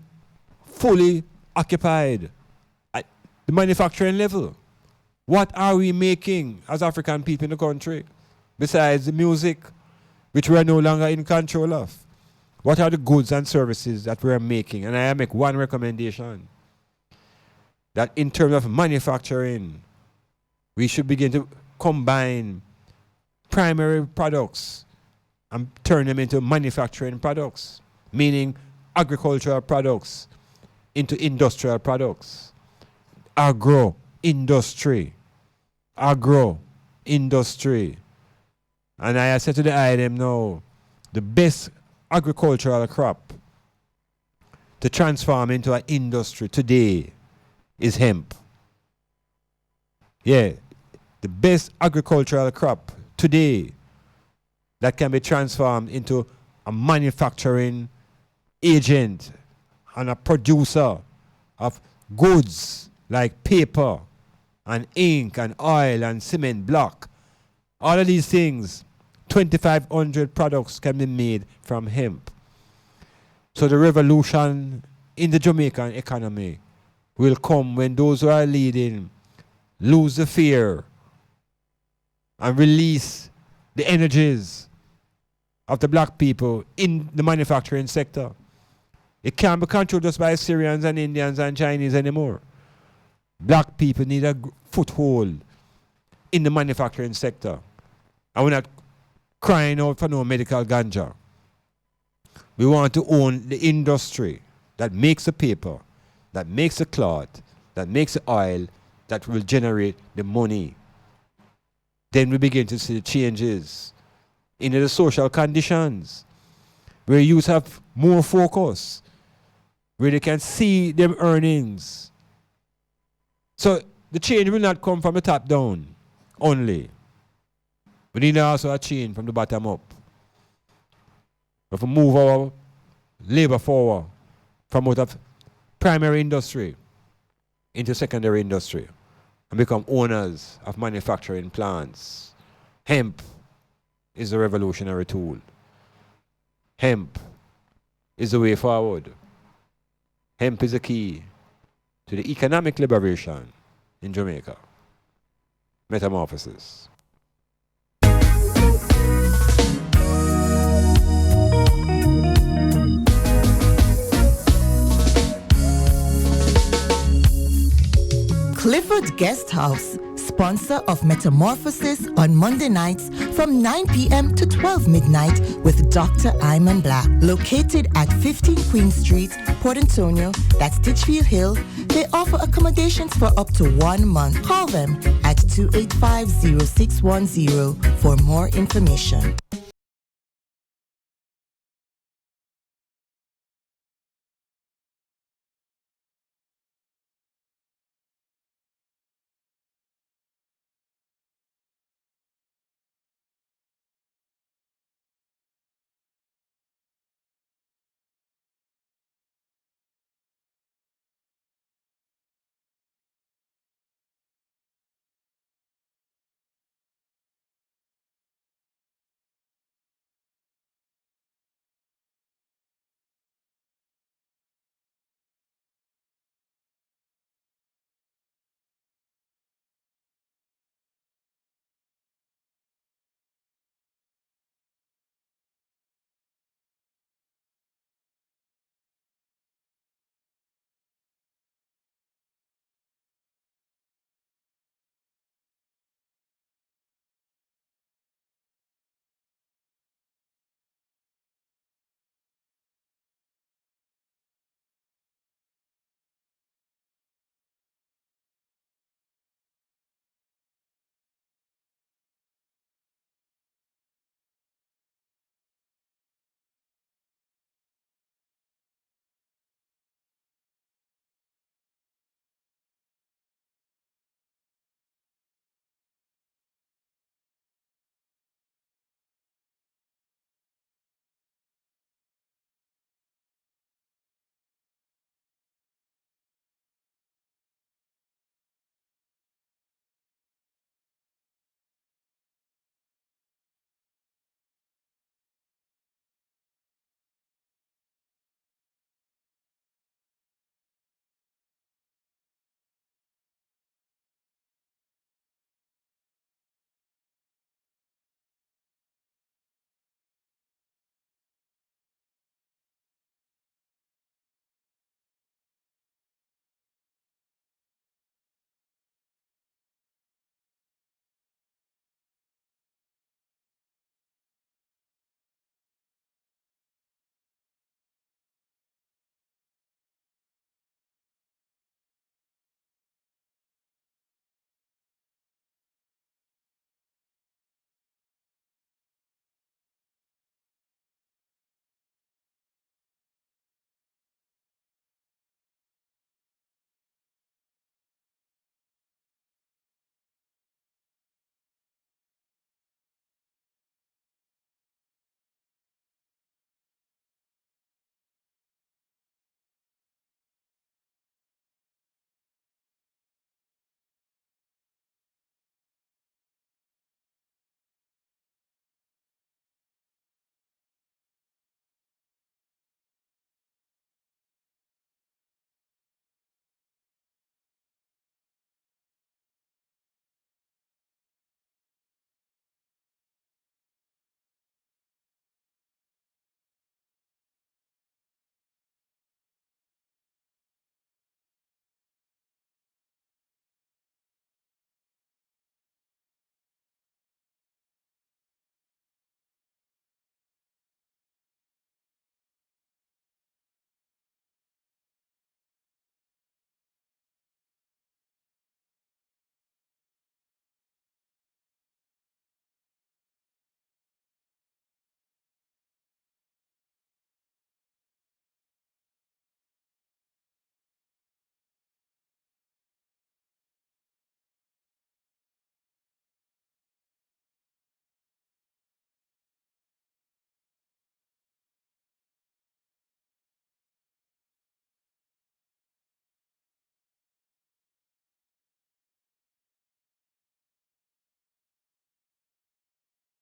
fully occupied at the manufacturing level, what are we making as African people in the country besides the music, which we are no longer in control of? What are the goods and services that we are making? And I make one recommendation, that in terms of manufacturing, we should begin to combine primary products and turn them into manufacturing products, meaning agricultural products into industrial products. Agro-industry. And I said to the item now, the best agricultural crop to transform into an industry today is hemp. Yeah, the best agricultural crop today that can be transformed into a manufacturing agent and a producer of goods like paper and ink and oil and cement block. All of these things, 2,500 products can be made from hemp. So the revolution in the Jamaican economy will come when those who are leading lose the fear and release the energies of the black people in the manufacturing sector. It can't be controlled just by Syrians and Indians and Chinese anymore. Black people need a foothold in the manufacturing sector. And we're not crying out for no medical ganja. We want to own the industry that makes the paper, that makes the cloth, that makes the oil, that will generate the money. Then we begin to see the changes in the social conditions, where youth have more focus, where they can see them earnings. So the change will not come from the top down only. We need also a change from the bottom up. We have to move our labor forward from out of primary industry into secondary industry and become owners of manufacturing plants. Hemp is a revolutionary tool. Hemp is the way forward. Hemp is the key to the economic liberation in Jamaica. Metamorphosis. Clifford Guest House, sponsor of Metamorphosis on Monday nights from 9 p.m. to 12 midnight with Dr. Iman Blak. Located at 15 Queen Street, Port Antonio, that's Ditchfield Hill, they offer accommodations for up to 1 month. Call them at 285-0610 for more information.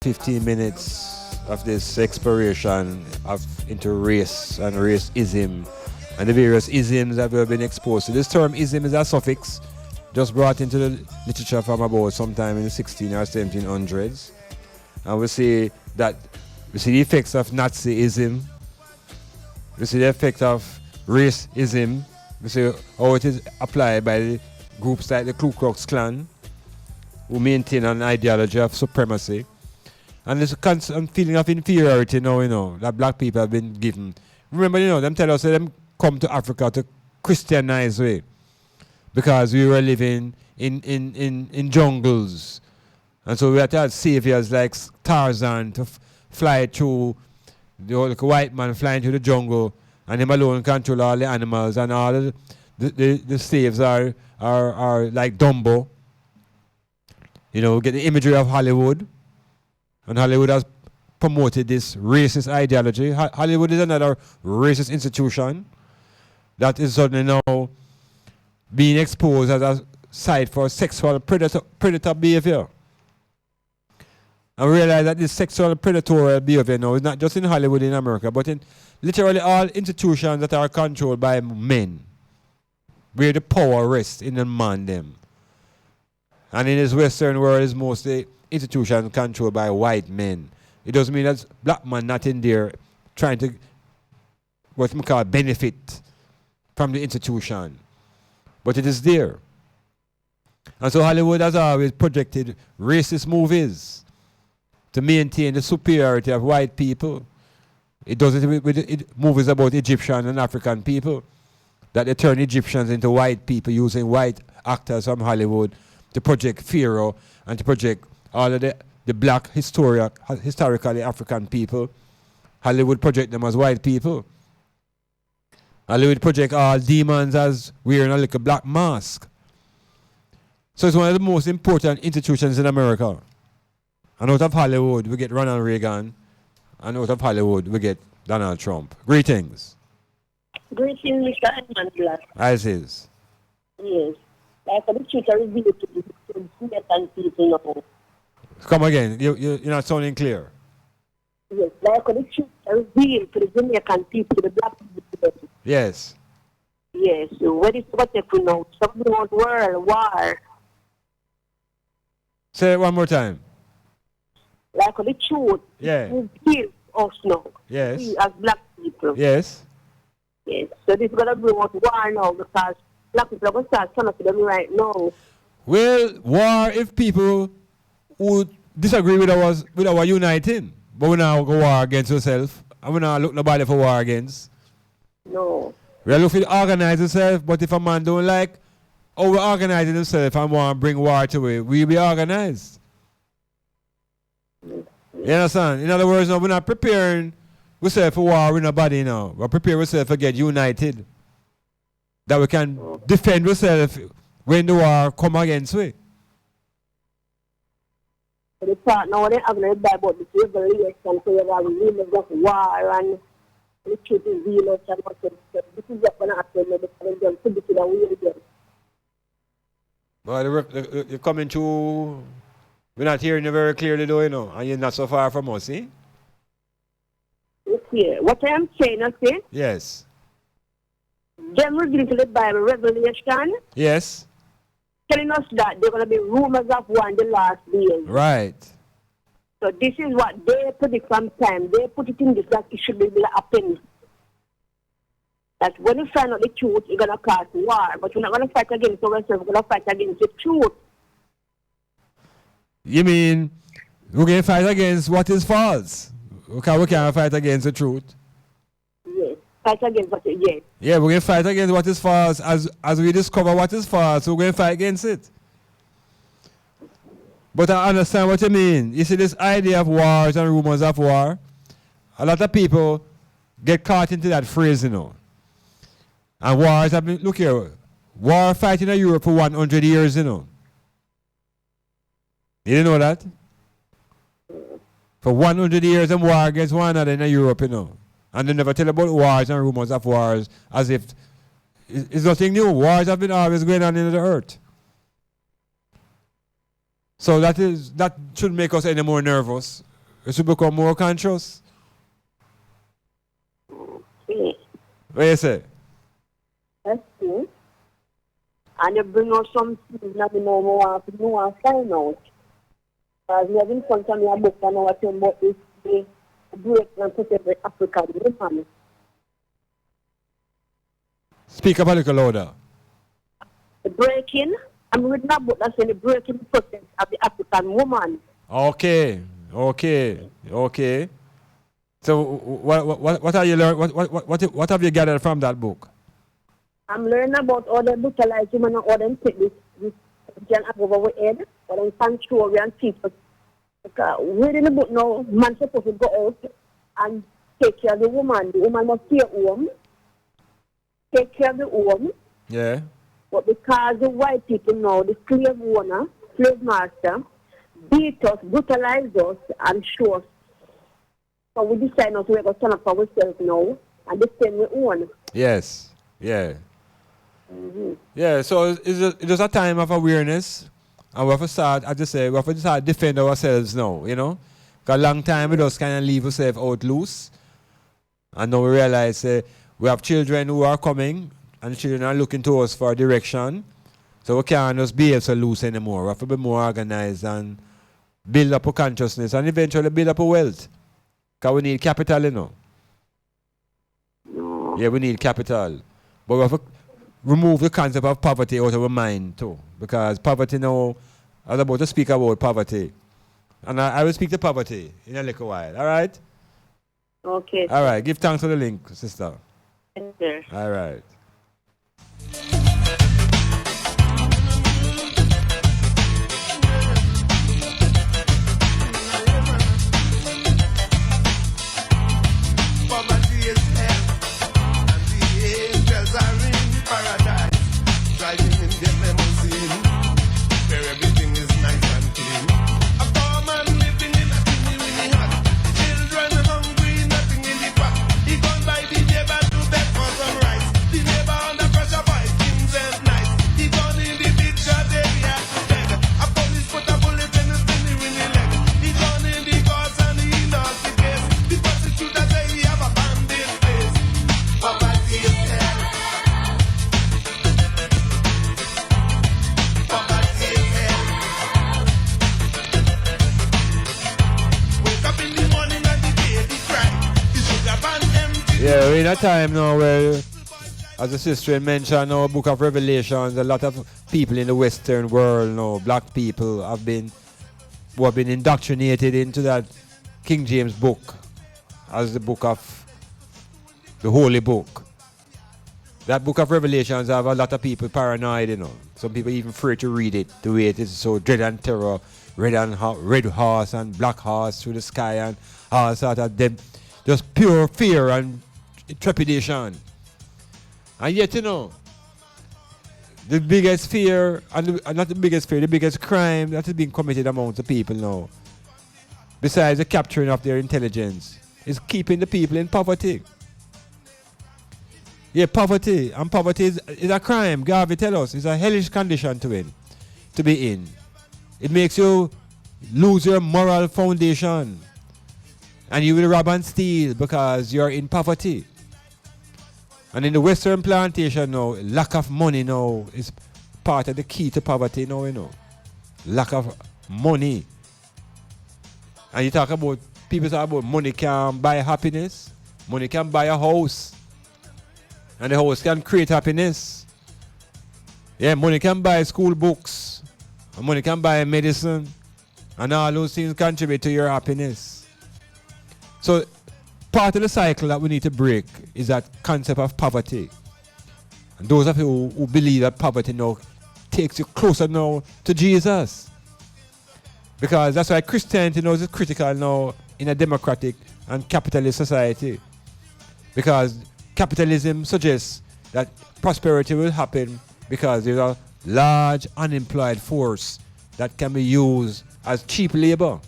"15 minutes of this exploration of into race and racism and the various isms that we have been exposed to. This term ism is a suffix just brought into the literature from about sometime in the 16 or 1700s. And we see the effects of Nazism, we see the effect of racism, we see how it is applied by the groups like the Ku Klux Klan, who maintain an ideology of supremacy. And there's a constant feeling of inferiority now, that black people have been given. Remember, them tell us that them come to Africa to Christianize way. Because we were living in jungles. And so we had to have saviors like Tarzan to fly through, like a white man flying through the jungle, and him alone control all the animals, and all the slaves are like Dumbo. Get the imagery of Hollywood. And Hollywood has promoted this racist ideology. Hollywood is another racist institution that is suddenly now being exposed as a site for sexual predator behavior. And we realize that this sexual predatory behavior now is not just in Hollywood in America, but in literally all institutions that are controlled by men, where the power rests in the man them. And in this Western world, it's mostly institutions controlled by white men. It doesn't mean that black man not in there trying to what we call benefit from the institution. But it is there. And so Hollywood has always projected racist movies to maintain the superiority of white people. It does it with movies about Egyptian and African people, that they turn Egyptians into white people using white actors from Hollywood to project Pharaoh and to project all of the black historically African people. Hollywood project them as white people. Hollywood project all demons as wearing a little black mask. So it's one of the most important institutions in America. And out of Hollywood, we get Ronald Reagan. And out of Hollywood, we get Donald Trump. Greetings. Greetings, Mr. Iman Blak. As is. Yes. Like the truth I revealed to the people now. Come again. You're not sounding clear. Yes. Like the truth I revealed to the Jamaican people, the black people. Yes. Yes. So what is what you know? Something about world war. Say it one more time. Like the truth. Yeah. Revealed us now. Yes. We as black people. Yes. Yes. So this is gonna bring out war now because black people are going to start coming to them right now. Well, war if people who disagree with our uniting, but we now go war against ourselves, and we now look nobody for war against. No. We are looking to organize ourselves, but if a man don't like how we organizing himself and want to bring war to it, we'll be organized. You understand? In other words, no, we're not preparing ourselves for war with nobody now. We're preparing ourselves to get united. That we can defend ourselves when the war come against we. The part now they have no about the revelation, so you have rumors of war and the truth is real and what this is what going to happen because they're going to be the way again. But you're coming to, we're not hearing you very clearly though, and you're not so far from us, see? Yeah. What I am saying, okay? Yes. Them revealing to the Bible, Revelation. Yes. Telling us that there are going to be rumors of war in the last days. Right. So this is what they put it from time. They put it in this that it should be happen. That when you find out the truth, you're going to cause war. But you're not going to fight against ourselves, we're going to fight against the truth. You mean we're going to fight against what is false? Okay, we can't fight against the truth. Yes. Fight against what is, yes. Yeah, we're going to fight against what is false. As we discover what is false, we're going to fight against it. But I understand what you mean. You see this idea of wars and rumors of war, a lot of people get caught into that phrase, And wars have been, look here, war fighting in Europe for 100 years, You didn't know that? For 100 years, and war against one another in Europe, And they never tell about wars and rumors of wars as if it's nothing new. Wars have been always going on in the earth. So that shouldn't make us any more nervous. We should become more conscious. Yes. What do you say? That's true. And you bring out some things that we know more find out. Because we have in front of me a book and I was talking about this the break and put every African woman. Speak up a little louder. The breaking I'm reading a book that's in the breaking process of the African woman. Okay. So what are you learn? What have you gathered from that book? I'm learning about all the brutalized women and all them take this gen over our head, or them control and people. Because reading the book now, man supposed to go out and take care of the woman. The woman must stay home, take care of the home. Yeah. But because the white people now, the slave owner, slave master, beat us, brutalize us, and show us. So we decide not to ever stand up for ourselves now and defend we own. Yes. Yeah. Mm-hmm. Yeah. So it's just a time of awareness, and we have to start. I just say we have to start defend ourselves now. You know, because a long time we just kind of leave ourselves out loose, and now we realize we have children who are coming, and the children are looking to us for direction. So we can't just be so loose anymore. We have to be more organized and build up our consciousness, and eventually build up our wealth. Because we need capital, you know. No. Yeah, we need capital. But we have to remove the concept of poverty out of our mind too. Because poverty now, I was about to speak about poverty. And I will speak to poverty in a little while. All right? Okay. All right. Give thanks for the link, sister. Yes, sir. All right. Yeah, we're in a time now where, as the sister mentioned, now, Book of Revelations, a lot of people in the Western world, now, black people, who have been indoctrinated into that King James book as the book of the holy book. That Book of Revelations have a lot of people paranoid, you know. Some people even afraid to read it, the way it is so dread and terror, red horse and black horse through the sky and all sort of them, just pure fear and trepidation. And yet, you know, the biggest fear, and not the biggest fear, the biggest crime that is being committed amongst the people now, besides the capturing of their intelligence, is keeping the people in poverty. Yeah, poverty. And poverty is a crime. Garvey tell us it's a hellish condition to be in. It makes you lose your moral foundation. And you will rob and steal because you're in poverty. And in the Western plantation now, lack of money now is part of the key to poverty now, you know. Lack of money. And you talk about, people talk about money can buy happiness. Money can buy a house. And the house can create happiness. Yeah, money can buy school books. And money can buy medicine. And all those things contribute to your happiness. So part of the cycle that we need to break is that concept of poverty. And those of you who believe that poverty now takes you closer now to Jesus. Because that's why Christianity now is critical now in a democratic and capitalist society. Because capitalism suggests that prosperity will happen because there's a large unemployed force that can be used as cheap labor.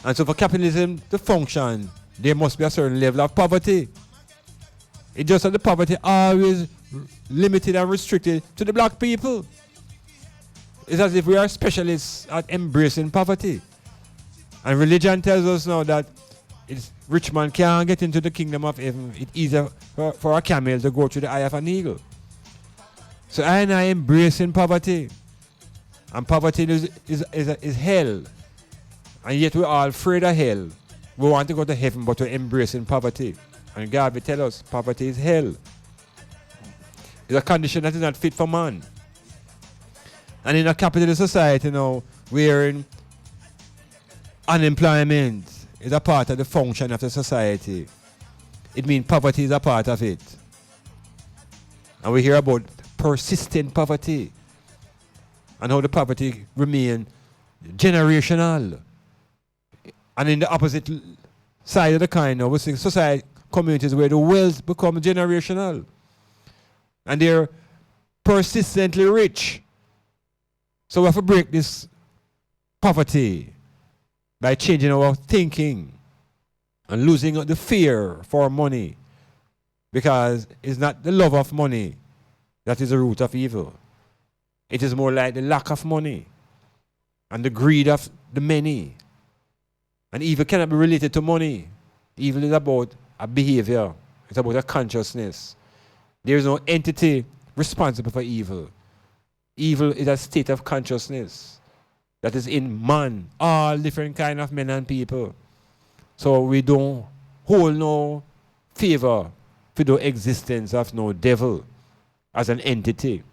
And so for capitalism to function, there must be a certain level of poverty. It's just that the poverty always limited and restricted to the black people. It's as if we are specialists at embracing poverty. And religion tells us now that rich man can't get into the kingdom of heaven. It's easier for a camel to go through the eye of an eagle. So I and I embracing poverty. And poverty is hell. And yet we're all afraid of hell. We want to go to heaven, but we're embracing poverty. And God will tell us poverty is hell. It's a condition that is not fit for man. And in a capitalist society now, where unemployment is a part of the function of the society, it means poverty is a part of it. And we hear about persistent poverty and how the poverty remain generational. And in the opposite side of the coin now, we see society communities where the wealth becomes generational. And they're persistently rich. So we have to break this poverty by changing our thinking and losing the fear for money, because it's not the love of money that is the root of evil. It is more like the lack of money and the greed of the many. And evil cannot be related to money. Evil is about a behavior. It's about a consciousness. There is no entity responsible for evil. Evil is a state of consciousness that is in man, all different kind of men and people. So we don't hold no favor for the existence of no devil as an entity.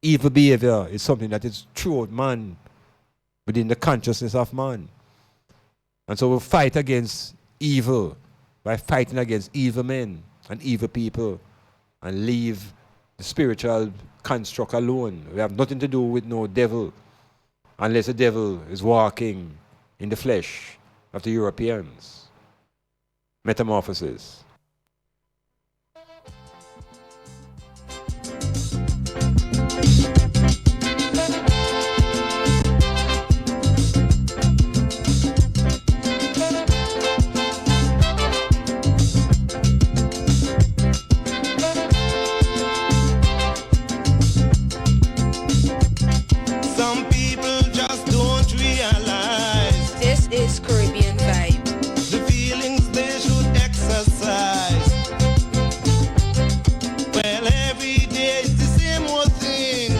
Evil behavior is something that is throughout man, within the consciousness of man. And so we fight against evil by fighting against evil men and evil people and leave the spiritual construct alone. We have nothing to do with no devil unless the devil is walking in the flesh of the Europeans. Metamorphosis. Caribbean vibe. The feelings they should exercise. Well, every day it's the same old thing.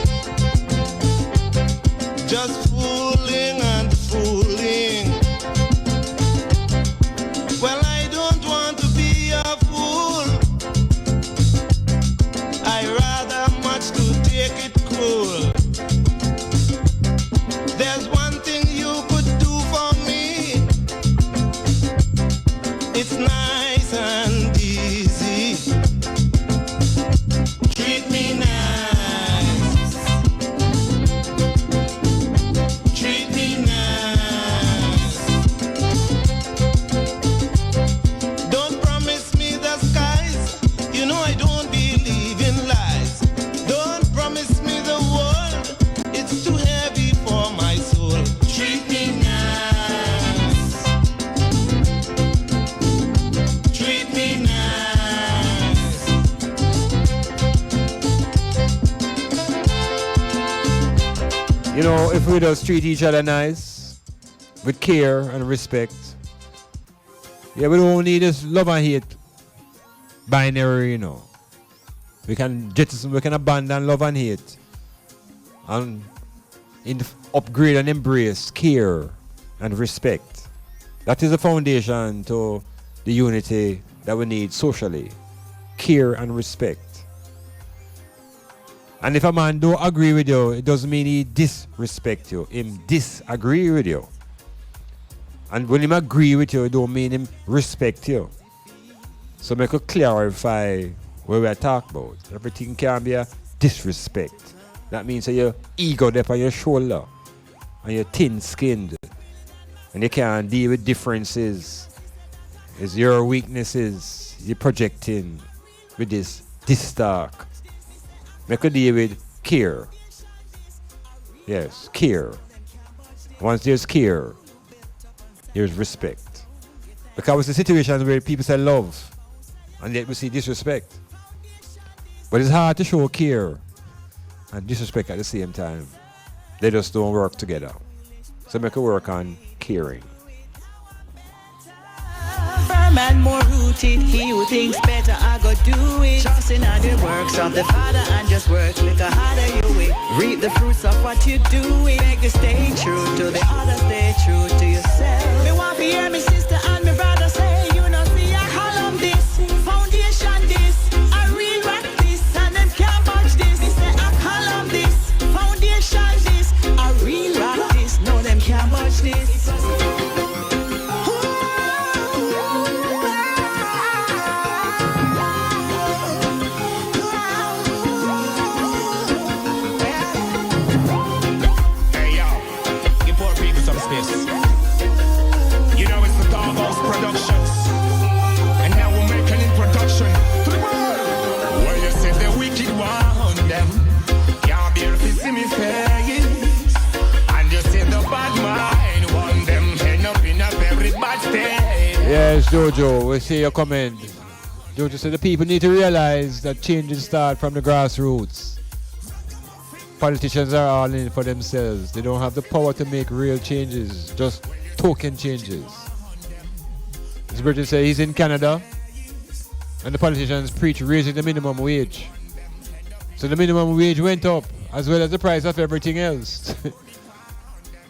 Just fooling and fooling. Well, I don't want to be a fool. I rather much to take it cool. There's one thing you could do for me. It's nice and easy. Treat me nice. Treat me nice. Don't promise me the skies. You know I don't believe in lies. Don't promise me the world. It's too heavy for my soul. Treat me nice. Treat me nice. You know, if we just treat each other nice, with care and respect, yeah, we don't need this love and hate binary, you know. We can jettison, we can abandon love and hate and upgrade and embrace care and respect. That is the foundation to the unity that we need socially. Care and respect. And if a man don't agree with you, it doesn't mean he disrespect you. Him disagree with you. And when him agree with you, it don't mean him respect you. So make it clarify what we are talking about. Everything can be a disrespect. That means that your ego up on your shoulder and you're thin-skinned and you can't deal with differences. It's your weaknesses you're projecting with this talk. Make a deal with care. Yes, care. Once there's care, there's respect. Because it's a situation where people say love and yet we see disrespect. But it's hard to show care and disrespect at the same time. They just don't work together. So make it work on caring. Firm and more rooted, he who thinks better, I go do it. Trusting on the works of the Father and just work little harder you will. Reap the fruits of what you do. Make you stay true to the others, stay true to yourself. Me want to hear me sister and me brother say, you know, see I column this, foundation this, I real rock this, and them can't budge this. Me say I column this, foundation Yes, Jojo, we see your comment. Jojo said the people need to realize that changes start from the grassroots. Politicians are all in it for themselves. They don't have the power to make real changes, just token changes. This British said he's in Canada and the politicians preach raising the minimum wage. So the minimum wage went up as well as the price of everything else.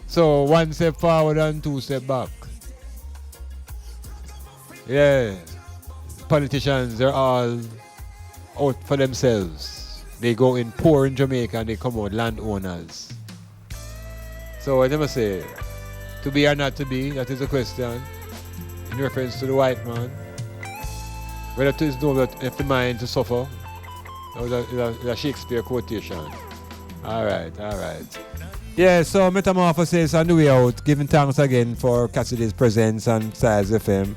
So one step forward and two step back. Yeah, politicians, they're all out for themselves. They go in poor in Jamaica and they come out landowners. So I never say, to be or not to be, that is a question in reference to the white man. Whether it is know that if the mind to suffer, that is a Shakespeare quotation. Alright. Yeah, so Metamorphosis on the way out, giving thanks again for Cassidy's presence on Styles FM.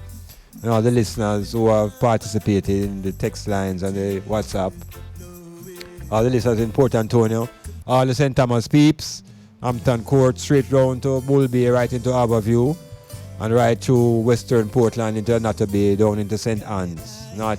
And all the listeners who have participated in the text lines and the WhatsApp. All the listeners in Port Antonio, all the St. Thomas peeps, Hampton Court, straight round to Bull Bay, right into Harbourview, and right through Western Portland into Natta Bay, down into St. Anne's, North